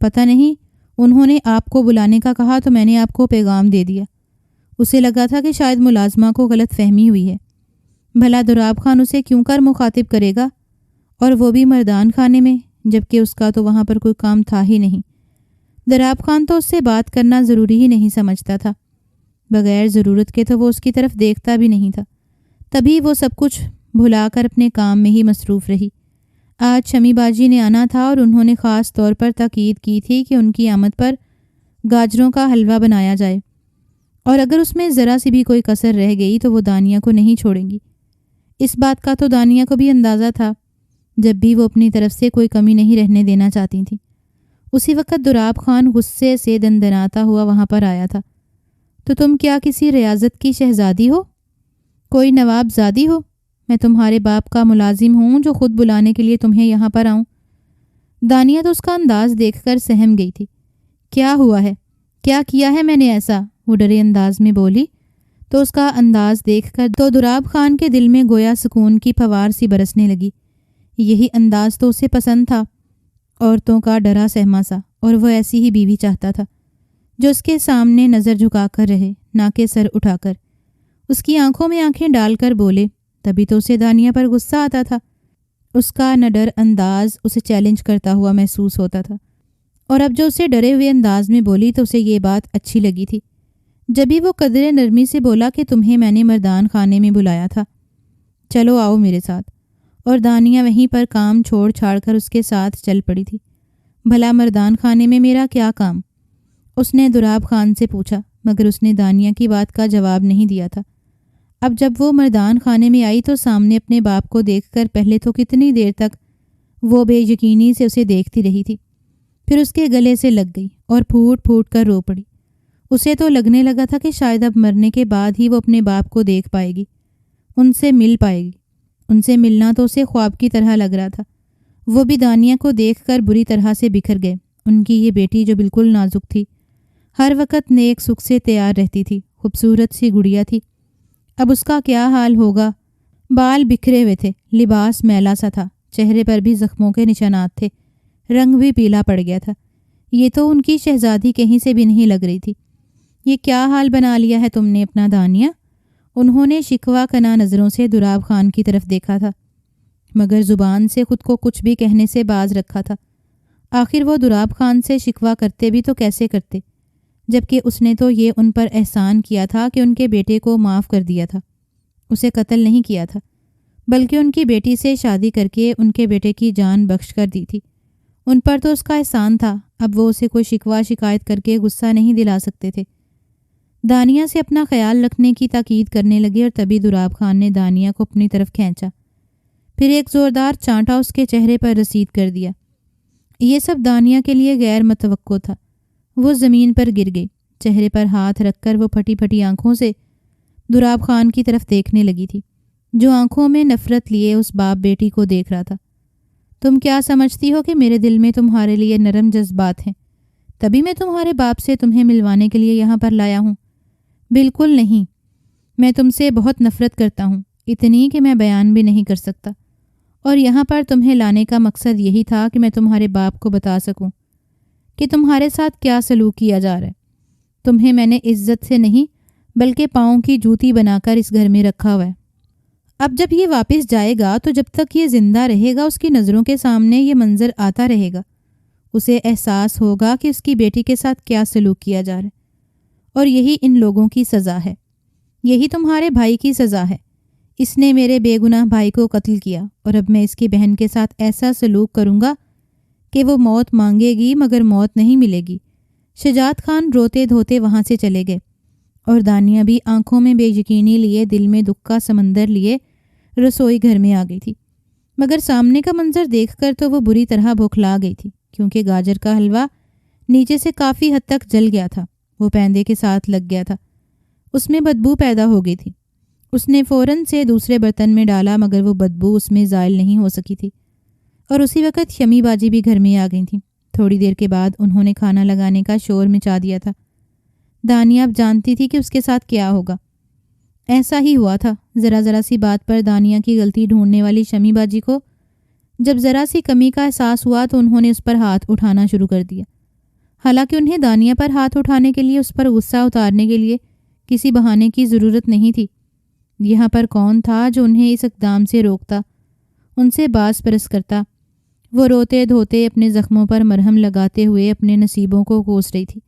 پتہ نہیں، انہوں نے آپ کو بلانے کا کہا تو میں نے آپ کو پیغام دے دیا۔ اسے لگا تھا کہ شاید ملازمہ کو غلط فہمی ہوئی ہے۔ بھلا دراب خان اسے کیوں کر مخاطب کرے گا، اور وہ بھی مردان خانے میں، جبکہ اس کا تو وہاں پر کوئی کام تھا ہی نہیں۔ دراب خان تو اس سے بات کرنا ضروری ہی نہیں سمجھتا تھا، بغیر ضرورت کے تو وہ اس کی طرف دیکھتا بھی نہیں تھا۔ تبھی وہ سب کچھ بھلا کر اپنے کام میں ہی مصروف رہی۔ آج شمی باجی نے آنا تھا اور انہوں نے خاص طور پر تاکید کی تھی کہ ان کی آمد پر گاجروں کا حلوہ بنایا جائے، اور اگر اس میں ذرا سی بھی کوئی کسر رہ گئی تو وہ دانیہ کو نہیں چھوڑیں گی۔ اس بات کا تو دانیہ کو بھی اندازہ تھا، جب بھی وہ اپنی طرف سے کوئی کمی نہیں رہنے دینا چاہتی تھیں۔ اسی وقت دراب خان غصے سے دندناتا ہوا وہاں پر آیا تھا۔ تو تم کیا کسی ریاست کی شہزادی ہو؟ کوئی نواب زادی ہو؟ میں تمہارے باپ کا ملازم ہوں جو خود بلانے کے لیے تمہیں یہاں پر آؤں؟ دانیہ تو اس کا انداز دیکھ کر سہم گئی تھی۔ کیا ہوا ہے؟ کیا کیا ہے میں نے ایسا؟ وہ ڈرے انداز میں بولی تو اس کا انداز دیکھ کر تو دراب خان کے دل میں گویا سکون کی پھوار سی برسنے لگی۔ یہی انداز تو اسے پسند تھا، عورتوں کا ڈرا سہما سا، اور وہ ایسی ہی بیوی چاہتا تھا جو اس کے سامنے نظر جھکا کر رہے، نہ کہ سر اٹھا کر، اس کی آنکھوں میں آنکھیں ڈال کر بولے۔ تبھی تو اسے دانیہ پر غصہ آتا تھا۔ اس کا نہ ڈر انداز اسے چیلنج کرتا ہوا محسوس ہوتا تھا، اور اب جو اسے ڈرے ہوئے انداز میں بولی تو اسے یہ بات اچھی لگی تھی۔ جبھی وہ قدرے نرمی سے بولا کہ تمہیں میں نے مردان خانے میں بلایا تھا، چلو آؤ میرے ساتھ، اور دانیہ وہیں پر کام چھوڑ چھاڑ کر اس کے ساتھ چل پڑی تھی۔ بھلا مردان خانے میں میرا کیا کام؟ اس نے دراب خان سے پوچھا، مگر اس نے دانیہ کی بات کا جواب نہیں دیا تھا۔ اب جب وہ مردان خانے میں آئی تو سامنے اپنے باپ کو دیکھ کر پہلے تو کتنی دیر تک وہ بے یقینی سے اسے دیکھتی رہی تھی، پھر اس کے گلے سے لگ گئی اور پھوٹ پھوٹ کر رو پڑی۔ اسے تو لگنے لگا تھا کہ شاید اب مرنے کے بعد ہی وہ اپنے باپ کو دیکھ پائے گی، ان سے مل پائے گی۔ ان سے ملنا تو اسے خواب کی طرح لگ رہا تھا۔ وہ بھی دانیہ کو دیکھ کر بری طرح سے بکھر گئے۔ ان کی یہ بیٹی جو بالکل نازک تھی، ہر وقت نیک سکھ سے تیار رہتی تھی، خوبصورت سی گڑیا تھی، اب اس کا کیا حال ہوگا؟ بال بکھرے ہوئے تھے، لباس میلا سا تھا، چہرے پر بھی زخموں کے نشانات تھے، رنگ بھی پیلا پڑ گیا تھا۔ یہ تو ان کی شہزادی کہیں سے بھی نہیں لگ رہی تھی۔ یہ کیا حال بنا لیا ہے تم نے اپنا دانیہ؟ انہوں نے شکوہ کنا نظروں سے دراب خان کی طرف دیکھا تھا، مگر زبان سے خود کو کچھ بھی کہنے سے باز رکھا تھا۔ آخر وہ دراب خان سے شکوہ کرتے بھی تو کیسے کرتے، جبکہ اس نے تو یہ ان پر احسان کیا تھا کہ ان کے بیٹے کو معاف کر دیا تھا، اسے قتل نہیں کیا تھا، بلکہ ان کی بیٹی سے شادی کر کے ان کے بیٹے کی جان بخش کر دی تھی۔ ان پر تو اس کا احسان تھا، اب وہ اسے کوئی شکوہ شکایت کر کے غصہ نہیں دلا سکتے تھے۔ دانیہ سے اپنا خیال رکھنے کی تاکید کرنے لگے، اور تبھی دراب خان نے دانیہ کو اپنی طرف کھینچا، پھر ایک زوردار چانٹا اس کے چہرے پر رسید کر دیا۔ یہ سب دانیہ کے لیے غیر متوقع تھا۔ وہ زمین پر گر گئی، چہرے پر ہاتھ رکھ کر وہ پھٹی پھٹی آنکھوں سے دراب خان کی طرف دیکھنے لگی تھی، جو آنکھوں میں نفرت لیے اس باپ بیٹی کو دیکھ رہا تھا۔ تم کیا سمجھتی ہو کہ میرے دل میں تمہارے لیے نرم جذبات ہیں، تبھی میں تمہارے باپ سے تمہیں ملوانے کے لیے یہاں پر لایا ہوں؟ بالکل نہیں، میں تم سے بہت نفرت کرتا ہوں، اتنی کہ میں بیان بھی نہیں کر سکتا، اور یہاں پر تمہیں لانے کا مقصد یہی تھا کہ میں تمہارے باپ کو بتا سکوں کہ تمہارے ساتھ کیا سلوک کیا جا رہا ہے۔ تمہیں میں نے عزت سے نہیں بلکہ پاؤں کی جوتی بنا کر اس گھر میں رکھا ہوا ہے۔ اب جب یہ واپس جائے گا تو جب تک یہ زندہ رہے گا اس کی نظروں کے سامنے یہ منظر آتا رہے گا، اسے احساس ہوگا کہ اس کی بیٹی کے ساتھ کیا سلوک کیا جا رہا ہے، اور یہی ان لوگوں کی سزا ہے، یہی تمہارے بھائی کی سزا ہے۔ اس نے میرے بے گناہ بھائی کو قتل کیا، اور اب میں اس کی بہن کے ساتھ ایسا سلوک کروں گا کہ وہ موت مانگے گی مگر موت نہیں ملے گی۔ شجاعت خان روتے دھوتے وہاں سے چلے گئے، اور دانیہ بھی آنکھوں میں بے یقینی لیے، دل میں دکھ کا سمندر لیے رسوئی گھر میں آ گئی تھی۔ مگر سامنے کا منظر دیکھ کر تو وہ بری طرح بوکھلا گئی تھی، کیونکہ گاجر کا حلوہ نیچے سے کافی حد تک جل گیا تھا، وہ پیندے کے ساتھ لگ گیا تھا، اس میں بدبو پیدا ہو گئی تھی۔ اس نے فوراً سے دوسرے برتن میں ڈالا، مگر وہ بدبو اس میں زائل نہیں ہو سکی تھی، اور اسی وقت شمی باجی بھی گھر میں آ گئی تھیں۔ تھوڑی دیر کے بعد انہوں نے کھانا لگانے کا شور مچا دیا تھا۔ دانیہ اب جانتی تھی کہ اس کے ساتھ کیا ہوگا۔ ایسا ہی ہوا تھا۔ ذرا ذرا سی بات پر دانیہ کی غلطی ڈھونڈنے والی شمی باجی کو جب ذرا سی کمی کا احساس ہوا تو انہوں نے اس پر ہاتھ اٹھانا شروع کر دیا۔ حالانکہ انہیں دانیہ پر ہاتھ اٹھانے کے لیے، اس پر غصہ اتارنے کے لیے کسی بہانے کی ضرورت نہیں تھی۔ یہاں پر کون تھا جو انہیں اس اقدام سے روکتا، ان سے باز پرس کرتا؟ وہ روتے دھوتے اپنے زخموں پر مرہم لگاتے ہوئے اپنے نصیبوں کو کوس رہی تھی۔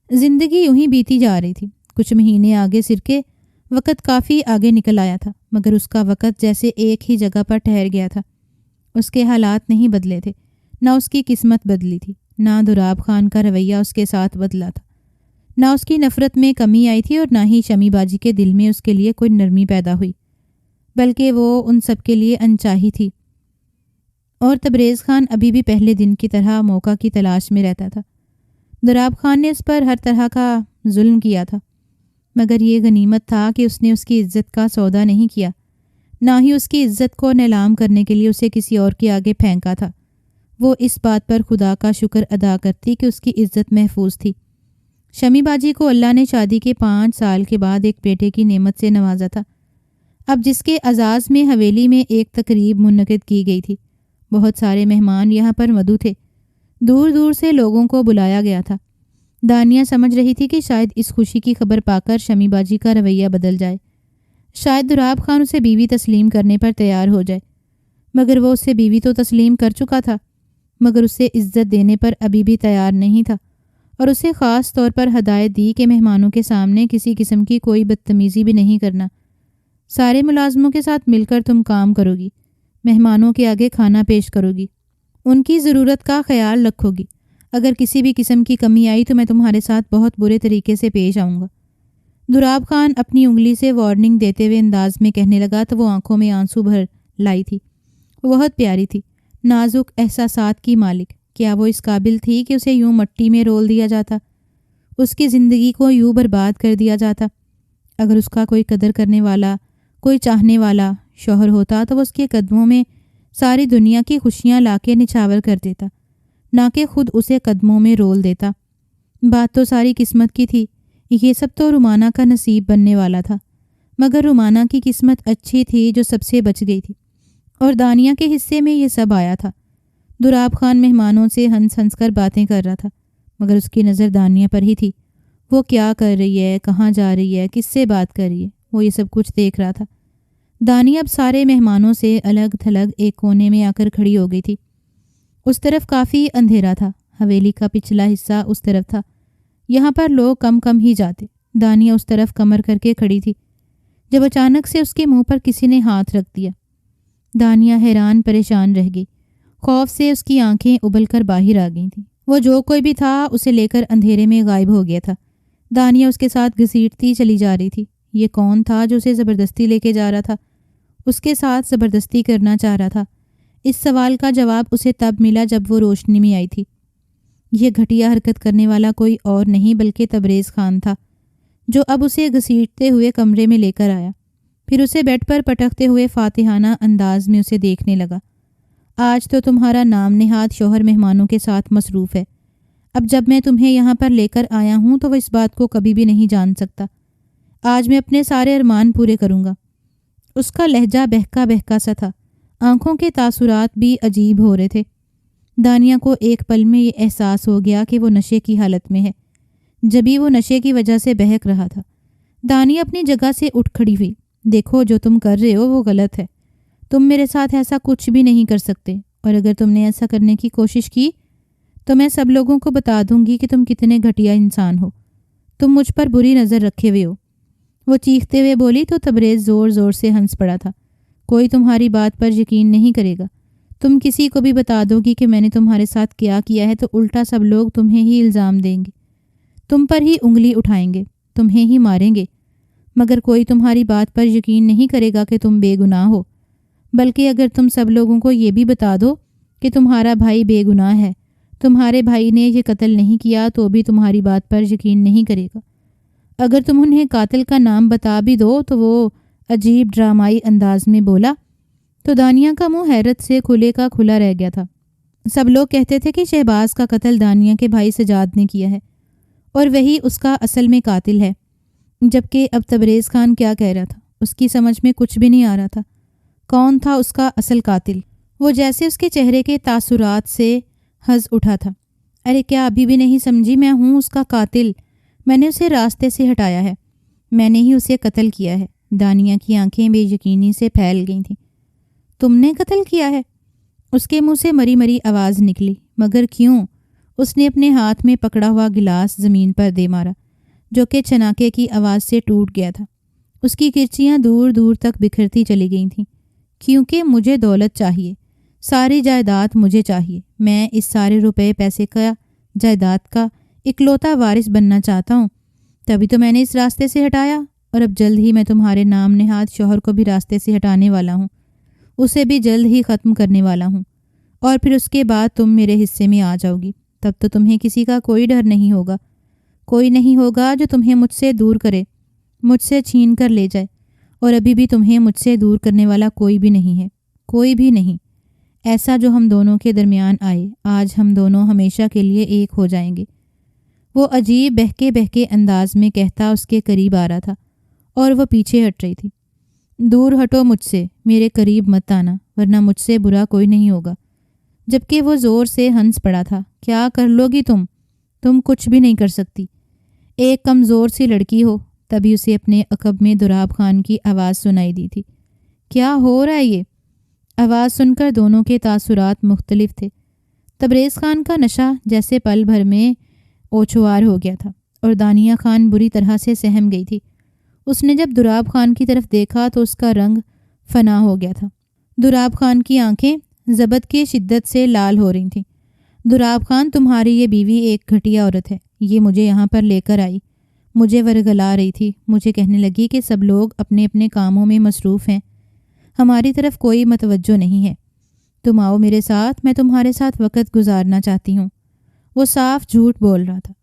زندگی یوں ہی بیتی جا رہی تھی۔ کچھ مہینے آگے سر کے وقت کافی آگے نکل آیا تھا، مگر اس کا وقت جیسے ایک ہی جگہ پر ٹھہر گیا تھا۔ اس کے حالات نہیں بدلے تھے، نہ اس کی قسمت بدلی تھی، نہ دراب خان کا رویہ اس کے ساتھ بدلا تھا، نہ اس کی نفرت میں کمی آئی تھی، اور نہ ہی شمی باجی کے دل میں اس کے لیے کوئی نرمی پیدا ہوئی، بلکہ وہ ان سب کے لیے انچاہی تھی۔ اور تبریز خان ابھی بھی پہلے دن کی طرح موقع کی تلاش میں رہتا تھا۔ دراب خان نے اس پر ہر طرح کا ظلم کیا تھا، مگر یہ غنیمت تھا کہ اس نے اس کی عزت کا سودا نہیں کیا، نہ ہی اس کی عزت کو نیلام کرنے کے لیے اسے کسی اور کے آگے پھینکا تھا۔ وہ اس بات پر خدا کا شکر ادا کرتی کہ اس کی عزت محفوظ تھی۔ شمی باجی کو اللہ نے شادی کے 5 سال کے بعد ایک بیٹے کی نعمت سے نوازا تھا۔ اب جس کے اعزاز میں حویلی میں ایک تقریب منعقد کی گئی تھی، بہت سارے مہمان یہاں پر مدعو تھے، دور دور سے لوگوں کو بلایا گیا تھا۔ دانیہ سمجھ رہی تھی کہ شاید اس خوشی کی خبر پا کر شمی باجی کا رویہ بدل جائے، شاید دراب خان اسے بیوی تسلیم کرنے پر تیار ہو جائے، مگر وہ اسے بیوی تو تسلیم کر چکا تھا، مگر اسے عزت دینے پر ابھی بھی تیار نہیں تھا، اور اسے خاص طور پر ہدایت دی کہ مہمانوں کے سامنے کسی قسم کی کوئی بدتمیزی بھی نہیں کرنا۔ سارے ملازموں کے ساتھ مل کر تم کام کرو گی، مہمانوں کے آگے کھانا پیش کرو گی، ان کی ضرورت کا خیال رکھو گی، اگر کسی بھی قسم کی کمی آئی تو میں تمہارے ساتھ بہت برے طریقے سے پیش آؤں گا۔ دراب خان اپنی انگلی سے وارننگ دیتے ہوئے انداز میں کہنے لگا تو وہ آنکھوں میں آنسو بھر لائی تھی۔ وہ بہت پیاری تھی، نازک احساسات کی مالک۔ کیا وہ اس قابل تھی کہ اسے یوں مٹی میں رول دیا جاتا، اس کی زندگی کو یوں برباد کر دیا جاتا؟ اگر اس کا کوئی قدر کرنے والا، کوئی چاہنے والا شوہر ہوتا تو وہ اس کے قدموں میں ساری دنیا کی خوشیاں لا کے نچھاور کر دیتا، نہ کہ خود اسے قدموں میں رول دیتا۔ بات تو ساری قسمت کی تھی، یہ سب تو رومانہ کا نصیب بننے والا تھا، مگر رومانہ کی قسمت اچھی تھی جو سب سے بچ گئی تھی، اور دانیہ کے حصے میں یہ سب آیا تھا۔ دراب خان مہمانوں سے ہنس ہنس کر باتیں کر رہا تھا، مگر اس کی نظر دانیہ پر ہی تھی۔ وہ کیا کر رہی ہے، کہاں جا رہی ہے، کس سے بات کر رہی ہے، وہ یہ سب کچھ دیکھ رہا تھا۔ دانیہ اب سارے مہمانوں سے الگ تھلگ ایک کونے میں آ کر کھڑی ہو گئی تھی۔ اس طرف کافی اندھیرا تھا، حویلی کا پچھلا حصہ اس طرف تھا، یہاں پر لوگ کم کم ہی جاتے۔ دانیہ اس طرف کمر کر کے کھڑی تھی جب اچانک سے اس کے منہ پر کسی نے ہاتھ رکھ دیا۔ دانیہ حیران پریشان رہ گئی، خوف سے اس کی آنکھیں ابل کر باہر آ گئی تھیں۔ وہ جو کوئی بھی تھا اسے لے کر اندھیرے میں غائب ہو گیا تھا۔ دانیہ اس کے ساتھ گھسیٹتی چلی جا رہی تھی۔ یہ کون تھا جو اسے زبردستی لے کے جا رہا تھا، اس کے ساتھ زبردستی کرنا چاہ رہا تھا؟ اس سوال کا جواب اسے تب ملا جب وہ روشنی میں آئی تھی۔ یہ گھٹیا حرکت کرنے والا کوئی اور نہیں بلکہ تبریز خان تھا، جو اب اسے گھسیٹتے ہوئے کمرے میں لے کر آیا، پھر اسے بیڈ پر پٹکتے ہوئے فاتحانہ انداز میں اسے دیکھنے لگا۔ آج تو تمہارا نام نہاد شوہر مہمانوں کے ساتھ مصروف ہے، اب جب میں تمہیں یہاں پر لے کر آیا ہوں تو وہ اس بات کو کبھی بھی نہیں جان سکتا۔ آج میں اپنے سارے ارمان پورے کروں گا۔ اس کا لہجہ بہکا بہکا سا تھا، آنکھوں کے تاثرات بھی عجیب ہو رہے تھے۔ دانیہ کو ایک پل میں یہ احساس ہو گیا کہ وہ نشے کی حالت میں ہے، جبھی وہ نشے کی وجہ سے بہک رہا تھا۔ دانیہ اپنی جگہ سے اٹھ کھڑی ہوئی۔ دیکھو، جو تم کر رہے ہو وہ غلط ہے، تم میرے ساتھ ایسا کچھ بھی نہیں کر سکتے، اور اگر تم نے ایسا کرنے کی کوشش کی تو میں سب لوگوں کو بتا دوں گی کہ تم کتنے گھٹیا انسان ہو، تم مجھ پر بری نظر رکھے ہوئے ہو۔ وہ چیختے ہوئے بولی تو تبریز زور زور سے ہنس پڑا تھا۔ کوئی تمہاری بات پر یقین نہیں کرے گا، تم کسی کو بھی بتا دو گی کہ میں نے تمہارے ساتھ کیا ہے تو الٹا سب لوگ تمہیں ہی الزام دیں گے، تم پر ہی انگلی اٹھائیں گے۔ تمہیں ہی ماریں گے، مگر کوئی تمہاری بات پر یقین نہیں کرے گا کہ تم بے گناہ ہو، بلکہ اگر تم سب لوگوں کو یہ بھی بتا دو کہ تمہارا بھائی بے گناہ ہے، تمہارے بھائی نے یہ قتل نہیں کیا، تو بھی تمہاری بات پر یقین نہیں کرے گا۔ اگر تم انہیں قاتل کا نام بتا بھی دو تو وہ عجیب ڈرامائی انداز میں بولا تو دانیہ کا منہ حیرت سے کھلے کا کھلا رہ گیا تھا۔ سب لوگ کہتے تھے کہ شہباز کا قتل دانیہ کے بھائی سجاد نے کیا ہے اور وہی اس کا اصل میں قاتل ہے، جبکہ اب تبریز خان کیا کہہ رہا تھا اس کی سمجھ میں کچھ بھی نہیں آ رہا تھا۔ کون تھا اس کا اصل قاتل؟ وہ جیسے اس کے چہرے کے تاثرات سے ہنس اٹھا تھا۔ ارے کیا ابھی بھی نہیں سمجھی؟ میں ہوں اس کا قاتل، میں نے اسے راستے سے ہٹایا ہے، میں نے ہی اسے قتل کیا ہے۔ دانیہ کی آنکھیں بے یقینی سے پھیل گئی تھیں۔ تم نے قتل کیا ہے؟ اس کے منہ سے مری مری آواز نکلی۔ مگر کیوں؟ اس نے اپنے ہاتھ میں پکڑا ہوا گلاس زمین پر دے مارا، جو کہ چھناکے کی آواز سے ٹوٹ گیا تھا۔ اس کی کرچیاں دور دور تک بکھرتی چلی گئی تھیں۔ کیونکہ مجھے دولت چاہیے، ساری جائیداد مجھے چاہیے، میں اس سارے روپے پیسے کا، جائیداد کا اکلوتا وارث بننا چاہتا ہوں، تبھی تو میں نے اس راستے سے ہٹایا، اور اب جلد ہی میں تمہارے نام نہاد شوہر کو بھی راستے سے ہٹانے والا ہوں، اسے بھی جلد ہی ختم کرنے والا ہوں، اور پھر اس کے بعد تم میرے حصے میں آ جاؤ گی۔ تب تو تمہیں کسی کا کوئی ڈر نہیں ہوگا، کوئی نہیں ہوگا جو تمہیں مجھ سے دور کرے، مجھ سے چھین کر لے جائے، اور ابھی بھی تمہیں مجھ سے دور کرنے والا کوئی بھی نہیں ہے، کوئی بھی نہیں ایسا جو ہم دونوں کے درمیان آئے۔ آج ہم دونوں ہمیشہ کے لیے ایک ہو جائیں گے۔ وہ عجیب بہکے بہکے انداز میں کہتا اس کے قریب آ رہا تھا اور وہ پیچھے ہٹ رہی تھی۔ دور ہٹو مجھ سے، میرے قریب مت آنا، ورنہ مجھ سے برا کوئی نہیں ہوگا۔ جبکہ وہ زور سے ہنس پڑا تھا۔ کیا کر لو گی تم کچھ بھی نہیں کر سکتی، ایک کمزور سی لڑکی ہو۔ تبھی اسے اپنے عقب میں دراب خان کی آواز سنائی دی تھی۔ کیا ہو رہا ہے یہ؟ آواز سن کر دونوں کے تاثرات مختلف تھے۔ تبریز خان کا نشہ جیسے پل بھر میں اوچھوار ہو گیا تھا، اور دانیہ خان بری طرح سے سہم گئی تھی۔ اس نے جب دراب خان کی طرف دیکھا تو اس کا رنگ فنا ہو گیا تھا۔ دراب خان کی آنکھیں ضبط کی شدت سے لال ہو رہی تھیں۔ دراب خان، تمہاری یہ بیوی ایک گھٹیا عورت ہے، یہ مجھے یہاں پر لے کر آئی، مجھے ورگلا رہی تھی، مجھے کہنے لگی کہ سب لوگ اپنے اپنے کاموں میں مصروف ہیں، ہماری طرف کوئی متوجہ نہیں ہے، تم آؤ میرے ساتھ، میں تمہارے ساتھ وقت گزارنا چاہتی ہوں۔ وہ صاف جھوٹ بول رہا تھا،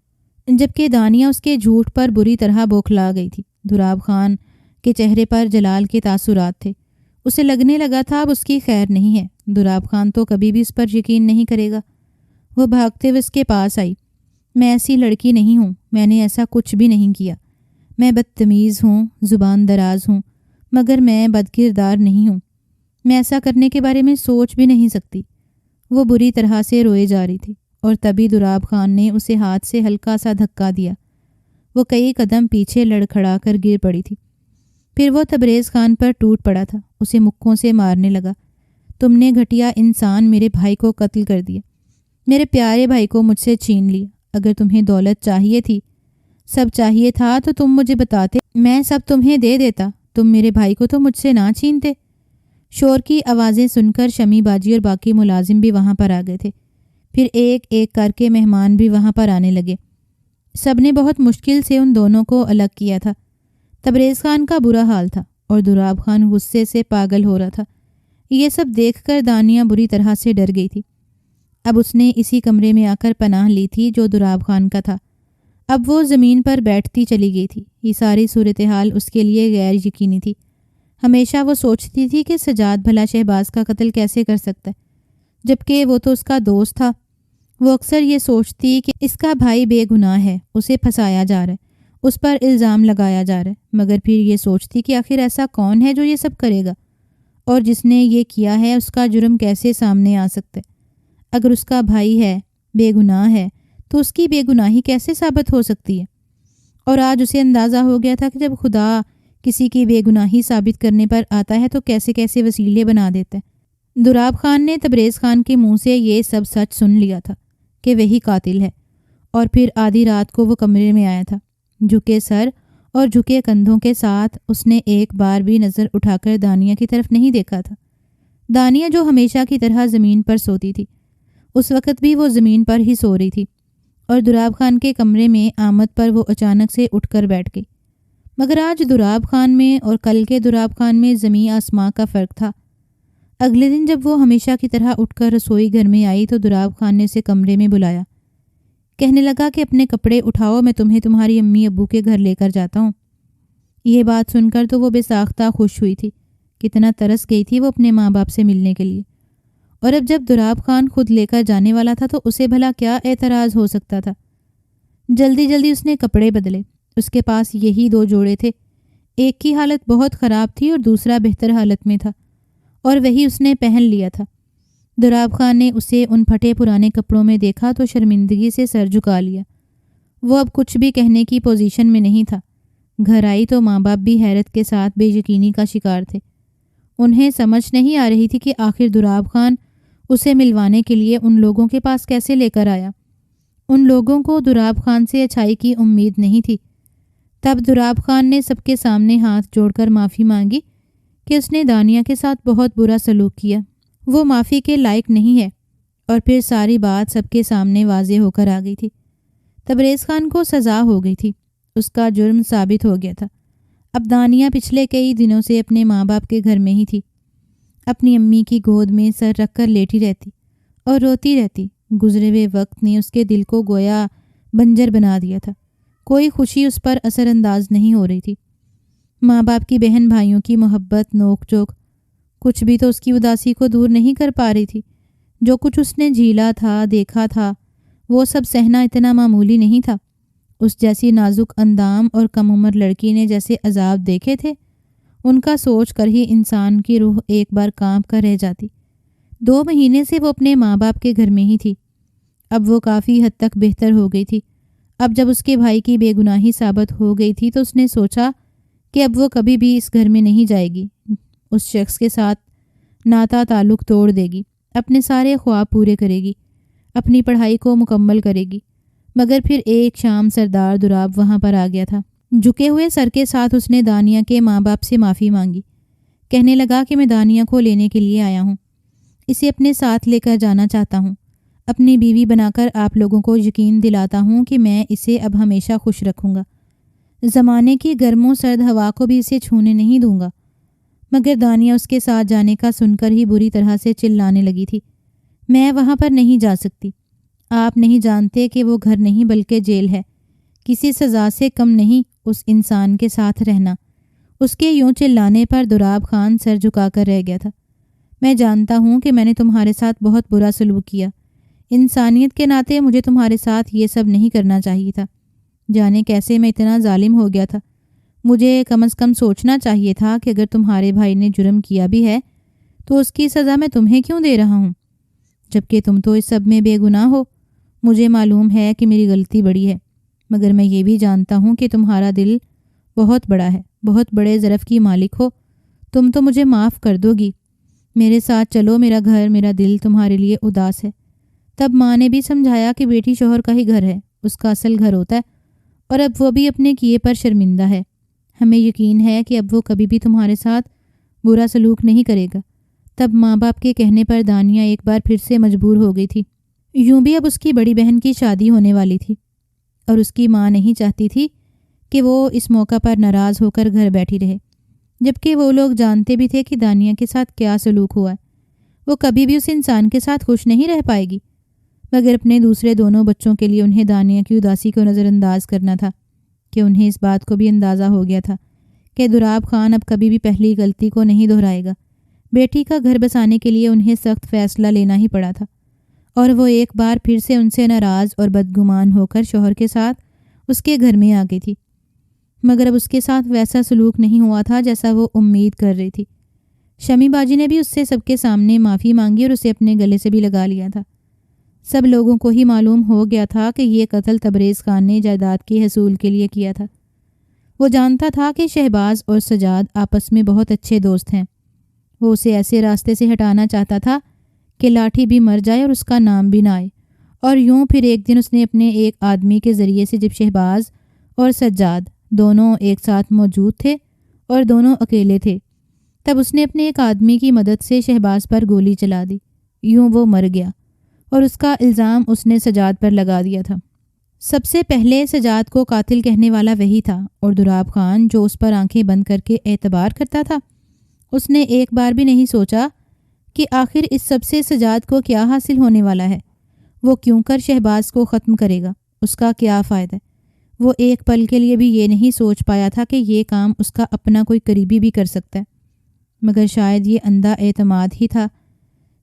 جبکہ دانیہ اس کے جھوٹ پر بری طرح بوکھلا گئی تھی۔ دراب خان کے چہرے پر جلال کے تاثرات تھے۔ اسے لگنے لگا تھا اب اس کی خیر نہیں ہے، دراب خان تو کبھی بھی اس پر یقین نہیں کرے گا۔ وہ بھاگتے ہوئے اس کے پاس آئی۔ میں ایسی لڑکی نہیں ہوں، میں نے ایسا کچھ بھی نہیں کیا، میں بدتمیز ہوں، زبان دراز ہوں، مگر میں بدکردار نہیں ہوں، میں ایسا کرنے کے بارے میں سوچ بھی نہیں سکتی۔ وہ بری طرح سے روئے جا رہی تھی، اور تبھی دراب خان نے اسے ہاتھ سے ہلکا سا دھکا دیا۔ وہ کئی قدم پیچھے لڑکھڑا کر گر پڑی تھی۔ پھر وہ تبریز خان پر ٹوٹ پڑا تھا، اسے مکوں سے مارنے لگا۔ تم نے گھٹیا انسان میرے بھائی کو قتل کر دیا، میرے پیارے بھائی کو مجھ سے چھین لیا۔ اگر تمہیں دولت چاہیے تھی، سب چاہیے تھا، تو تم مجھے بتاتے، میں سب تمہیں دے دیتا، تم میرے بھائی کو تو مجھ سے نہ چھینتے۔ شور کی آوازیں سن کر شمی باجی اور باقی ملازم بھی وہاں پر آ گئے تھے۔ پھر ایک ایک کر کے مہمان بھی وہاں پر آنے لگے۔ سب نے بہت مشکل سے ان دونوں کو الگ کیا تھا۔ تبریز خان کا برا حال تھا اور دراب خان غصے سے پاگل ہو رہا تھا۔ یہ سب دیکھ کر دانیہ بری طرح سے ڈر گئی تھی۔ اب اس نے اسی کمرے میں آ کر پناہ لی تھی جو دراب خان کا تھا۔ اب وہ زمین پر بیٹھتی چلی گئی تھی۔ یہ ساری صورتحال اس کے لیے غیر یقینی تھی۔ ہمیشہ وہ سوچتی تھی کہ سجاد بھلا شہباز کا قتل کیسے کر سکتا ہے، جبکہ وہ تو اس کا دوست تھا۔ وہ اکثر یہ سوچتی کہ اس کا بھائی بے گناہ ہے، اسے پھنسایا جا رہا ہے، اس پر الزام لگایا جا رہا ہے، مگر پھر یہ سوچتی کہ آخر ایسا کون ہے جو یہ سب کرے گا، اور جس نے یہ کیا ہے اس کا جرم کیسے سامنے آ سکتا ہے۔ اگر اس کا بھائی ہے، بے گناہ ہے، تو اس کی بے گناہی کیسے ثابت ہو سکتی ہے؟ اور آج اسے اندازہ ہو گیا تھا کہ جب خدا کسی کی بے گناہی ثابت کرنے پر آتا ہے تو کیسے کیسے وسیلے بنا دیتا ہے۔ دراب خان نے تبریز خان کے منہ سے یہ سب سچ سن لیا تھا کہ وہی قاتل ہے، اور پھر آدھی رات کو وہ کمرے میں آیا تھا۔ جھکے سر اور جھکے کندھوں کے ساتھ اس نے ایک بار بھی نظر اٹھا کر دانیہ کی طرف نہیں دیکھا تھا۔ دانیہ جو ہمیشہ کی طرح زمین پر سوتی تھی، اس وقت بھی وہ زمین پر ہی سو رہی تھی، اور دراب خان کے کمرے میں آمد پر وہ اچانک سے اٹھ کر بیٹھ گئی۔ مگر آج دراب خان میں اور کل کے دراب خان میں زمین آسماں کا فرق تھا۔ اگلے دن جب وہ ہمیشہ کی طرح اٹھ کر رسوئی گھر میں آئی تو دراب خان نے اسے کمرے میں بلایا۔ کہنے لگا کہ اپنے کپڑے اٹھاؤ، میں تمہیں تمہاری امی ابو کے گھر لے کر جاتا ہوں۔ یہ بات سن کر تو وہ بے ساختہ خوش ہوئی تھی، کتنا ترس گئی تھی وہ اپنے ماں باپ سے ملنے کے لیے۔ اور اب جب دراب خان خود لے کر جانے والا تھا تو اسے بھلا کیا اعتراض ہو سکتا تھا۔ جلدی جلدی اس نے کپڑے بدلے۔ اس کے پاس یہی 2 جوڑے تھے، ایک کی حالت بہت خراب تھی اور دوسرا بہتر حالت میں تھا، اور وہی اس نے پہن لیا تھا۔ دراب خان نے اسے ان پھٹے پرانے کپڑوں میں دیکھا تو شرمندگی سے سر جھکا لیا۔ وہ اب کچھ بھی کہنے کی پوزیشن میں نہیں تھا۔ گھر آئی تو ماں باپ بھی حیرت کے ساتھ بے یقینی کا شکار تھے۔ انہیں سمجھ نہیں آ رہی تھی کہ آخر دراب خان اسے ملوانے کے لیے ان لوگوں کے پاس کیسے لے کر آیا۔ ان لوگوں کو دراب خان سے اچھائی کی امید نہیں تھی۔ تب دراب خان نے سب کے سامنے ہاتھ جوڑ کر معافی مانگی کہ اس نے دانیہ کے ساتھ بہت برا سلوک کیا، وہ معافی کے لائق نہیں ہے، اور پھر ساری بات سب کے سامنے واضح ہو کر آ گئی تھی۔ تبریز خان کو سزا ہو گئی تھی، اس کا جرم ثابت ہو گیا تھا۔ اب دانیہ پچھلے کئی دنوں سے اپنے ماں باپ کے گھر میں ہی تھی، اپنی امی کی گود میں سر رکھ کر لیٹی رہتی اور روتی رہتی۔ گزرے ہوئے وقت نے اس کے دل کو گویا بنجر بنا دیا تھا، کوئی خوشی اس پر اثر انداز نہیں ہو رہی تھی۔ ماں باپ کی بہن بھائیوں کی محبت، نوک جھوک، کچھ بھی تو اس کی اداسی کو دور نہیں کر پا رہی تھی۔ جو کچھ اس نے جھیلا تھا، دیکھا تھا، وہ سب سہنا اتنا معمولی نہیں تھا۔ اس جیسی نازک اندام اور کم عمر لڑکی نے جیسے عذاب دیکھے تھے، ان کا سوچ کر ہی انسان کی روح ایک بار کانپ کر رہ جاتی۔ 2 مہینے سے وہ اپنے ماں باپ کے گھر میں ہی تھی۔ اب وہ کافی حد تک بہتر ہو گئی تھی۔ اب جب اس کے بھائی کی بے گناہی ثابت ہو گئی تھی تو اس نے سوچا کہ اب وہ کبھی بھی اس گھر میں نہیں جائے گی، اس شخص کے ساتھ ناتا تعلق توڑ دے گی، اپنے سارے خواب پورے کرے گی، اپنی پڑھائی کو مکمل کرے گی۔ مگر پھر ایک شام سردار دراب وہاں پر آ گیا تھا۔ جھکے ہوئے سر کے ساتھ اس نے دانیہ کے ماں باپ سے معافی مانگی۔ کہنے لگا کہ میں دانیہ کو لینے کے لیے آیا ہوں، اسے اپنے ساتھ لے کر جانا چاہتا ہوں، اپنی بیوی بنا کر آپ لوگوں کو یقین دلاتا ہوں کہ میں اسے اب ہمیشہ خوش رکھوں گا، زمانے کی گرم و سرد ہوا کو بھی اسے چھونے نہیں دوں گا۔ مگر دانیہ اس کے ساتھ جانے کا سن کر ہی بری طرح سے چلانے لگی تھی۔ میں وہاں پر نہیں جا سکتی، آپ نہیں جانتے کہ وہ گھر نہیں بلکہ جیل ہے، کسی سزا سے کم نہیں اس انسان کے ساتھ رہنا۔ اس کے یوں چلانے پر دراب خان سر جھکا کر رہ گیا تھا۔ میں جانتا ہوں کہ میں نے تمہارے ساتھ بہت برا سلوک کیا، انسانیت کے ناطے مجھے تمہارے ساتھ یہ سب نہیں کرنا چاہیے تھا۔ جانے کیسے میں اتنا ظالم ہو گیا تھا۔ مجھے کم از کم سوچنا چاہیے تھا کہ اگر تمہارے بھائی نے جرم کیا بھی ہے تو اس کی سزا میں تمہیں کیوں دے رہا ہوں، جبکہ تم تو اس سب میں بے گناہ ہو۔ مجھے معلوم ہے کہ میری غلطی بڑی ہے، مگر میں یہ بھی جانتا ہوں کہ تمہارا دل بہت بڑا ہے، بہت بڑے ظرف کی مالک ہو، تم تو مجھے معاف کر دو گی۔ میرے ساتھ چلو، میرا گھر، میرا دل تمہارے لیے اداس ہے۔ تب ماں نے بھی سمجھایا کہ بیٹی شوہر کا ہی گھر ہے، اس کا اصل گھر ہوتا ہے، اور اب وہ بھی اپنے کیے پر شرمندہ ہے۔ ہمیں یقین ہے کہ اب وہ کبھی بھی تمہارے ساتھ برا سلوک نہیں کرے گا۔ تب ماں باپ کے کہنے پر دانیہ ایک بار پھر سے مجبور ہو گئی تھی۔ یوں بھی اب اس کی بڑی بہن کی شادی ہونے والی تھی، اور اس کی ماں نہیں چاہتی تھی کہ وہ اس موقع پر ناراض ہو کر گھر بیٹھی رہے، جبکہ وہ لوگ جانتے بھی تھے کہ دانیہ کے ساتھ کیا سلوک ہوا ہے۔ وہ کبھی بھی اس انسان کے ساتھ خوش نہیں رہ پائے گی، مگر اپنے دوسرے دونوں بچوں کے لیے انہیں دانیہ کی اداسی کو نظر انداز کرنا تھا کہ انہیں اس بات کو بھی اندازہ ہو گیا تھا کہ دراب خان اب کبھی بھی پہلی غلطی کو نہیں دہرائے گا۔ بیٹی کا گھر بسانے کے لیے انہیں سخت فیصلہ لینا ہی پڑا تھا، اور وہ ایک بار پھر سے ان سے ناراض اور بدگمان ہو کر شوہر کے ساتھ اس کے گھر میں آ گئی تھی۔ مگر اب اس کے ساتھ ویسا سلوک نہیں ہوا تھا جیسا وہ امید کر رہی تھی۔ شمی باجی نے بھی اس سے سب کے سامنے معافی مانگی اور اسے اپنے گلے سے بھی لگا لیا تھا۔ سب لوگوں کو ہی معلوم ہو گیا تھا کہ یہ قتل تبریز خان نے جائیداد کے حصول کے لیے کیا تھا۔ وہ جانتا تھا کہ شہباز اور سجاد آپس میں بہت اچھے دوست ہیں۔ وہ اسے ایسے راستے سے ہٹانا چاہتا تھا کہ لاٹھی بھی مر جائے اور اس کا نام بھی نہ آئے۔ اور یوں پھر ایک دن اس نے اپنے ایک آدمی کے ذریعے سے، جب شہباز اور سجاد دونوں ایک ساتھ موجود تھے اور دونوں اکیلے تھے، تب اس نے اپنے ایک آدمی کی مدد سے شہباز پر گولی چلا دی۔ یوں وہ مر گیا، اور اس کا الزام اس نے سجاد پر لگا دیا تھا۔ سب سے پہلے سجاد کو قاتل کہنے والا وہی تھا، اور دراب خان جو اس پر آنکھیں بند کر کے اعتبار کرتا تھا، اس نے ایک بار بھی نہیں سوچا کہ آخر اس سب سے سجاد کو کیا حاصل ہونے والا ہے، وہ کیوں کر شہباز کو ختم کرے گا، اس کا کیا فائدہ ہے۔ وہ ایک پل کے لیے بھی یہ نہیں سوچ پایا تھا کہ یہ کام اس کا اپنا کوئی قریبی بھی کر سکتا ہے، مگر شاید یہ اندھا اعتماد ہی تھا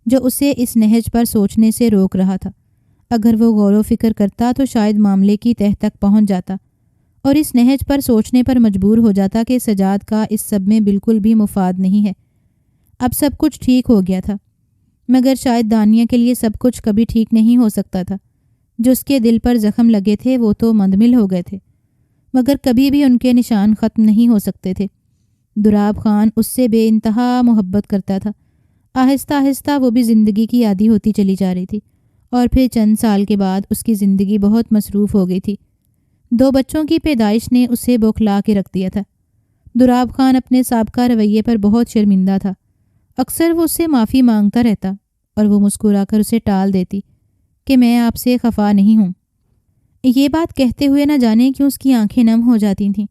جو اسے اس نہج پر سوچنے سے روک رہا تھا۔ اگر وہ غور و فکر کرتا تو شاید معاملے کی تہ تک پہنچ جاتا اور اس نہج پر سوچنے پر مجبور ہو جاتا کہ سجاد کا اس سب میں بالکل بھی مفاد نہیں ہے۔ اب سب کچھ ٹھیک ہو گیا تھا، مگر شاید دانیہ کے لیے سب کچھ کبھی ٹھیک نہیں ہو سکتا تھا۔ جو اس کے دل پر زخم لگے تھے وہ تو مندمل ہو گئے تھے، مگر کبھی بھی ان کے نشان ختم نہیں ہو سکتے تھے۔ دراب خان اس سے بے انتہا محبت کرتا تھا۔ آہستہ آہستہ وہ بھی زندگی کی عادی ہوتی چلی جا رہی تھی، اور پھر چند سال کے بعد اس کی زندگی بہت مصروف ہو گئی تھی۔ 2 بچوں کی پیدائش نے اسے بوکھلا کے رکھ دیا تھا۔ دراب خان اپنے سابقہ رویے پر بہت شرمندہ تھا۔ اکثر وہ اس سے معافی مانگتا رہتا اور وہ مسکرا کر اسے ٹال دیتی کہ میں آپ سے خفا نہیں ہوں۔ یہ بات کہتے ہوئے نہ جانے کیوں اس کی آنکھیں نم ہو جاتی تھیں۔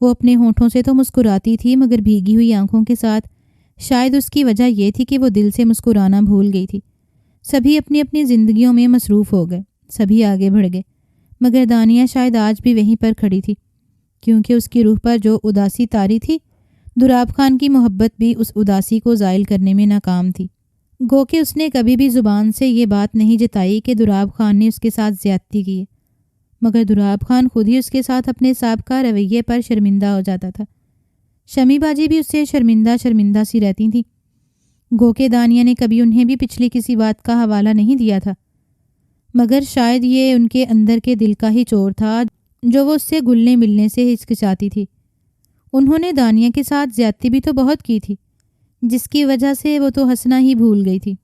وہ اپنے ہونٹوں سے تو مسکراتی تھی، مگر بھیگی ہوئی آنکھوں کے ساتھ۔ شاید اس کی وجہ یہ تھی کہ وہ دل سے مسکرانا بھول گئی تھی۔ سبھی اپنی اپنی زندگیوں میں مصروف ہو گئے، سبھی آگے بڑھ گئے، مگر دانیہ شاید آج بھی وہیں پر کھڑی تھی، کیونکہ اس کی روح پر جو اداسی طاری تھی، دراب خان کی محبت بھی اس اداسی کو زائل کرنے میں ناکام تھی۔ گو کہ اس نے کبھی بھی زبان سے یہ بات نہیں جتائی کہ دراب خان نے اس کے ساتھ زیادتی کی ہے، مگر دراب خان خود ہی اس کے ساتھ اپنے سابقہ رویے پر شرمندہ ہو جاتا تھا۔ شمی باجی بھی اس سے شرمندہ سی رہتی تھیں۔ گو کہ دانیہ نے کبھی انہیں بھی پچھلی کسی بات کا حوالہ نہیں دیا تھا، مگر شاید یہ ان کے اندر کے دل کا ہی چور تھا جو وہ اس سے گلنے ملنے سے ہچکچاتی تھی۔ انہوں نے دانیہ کے ساتھ زیادتی بھی تو بہت کی تھی، جس کی وجہ سے وہ تو ہنسنا ہی بھول گئی تھی۔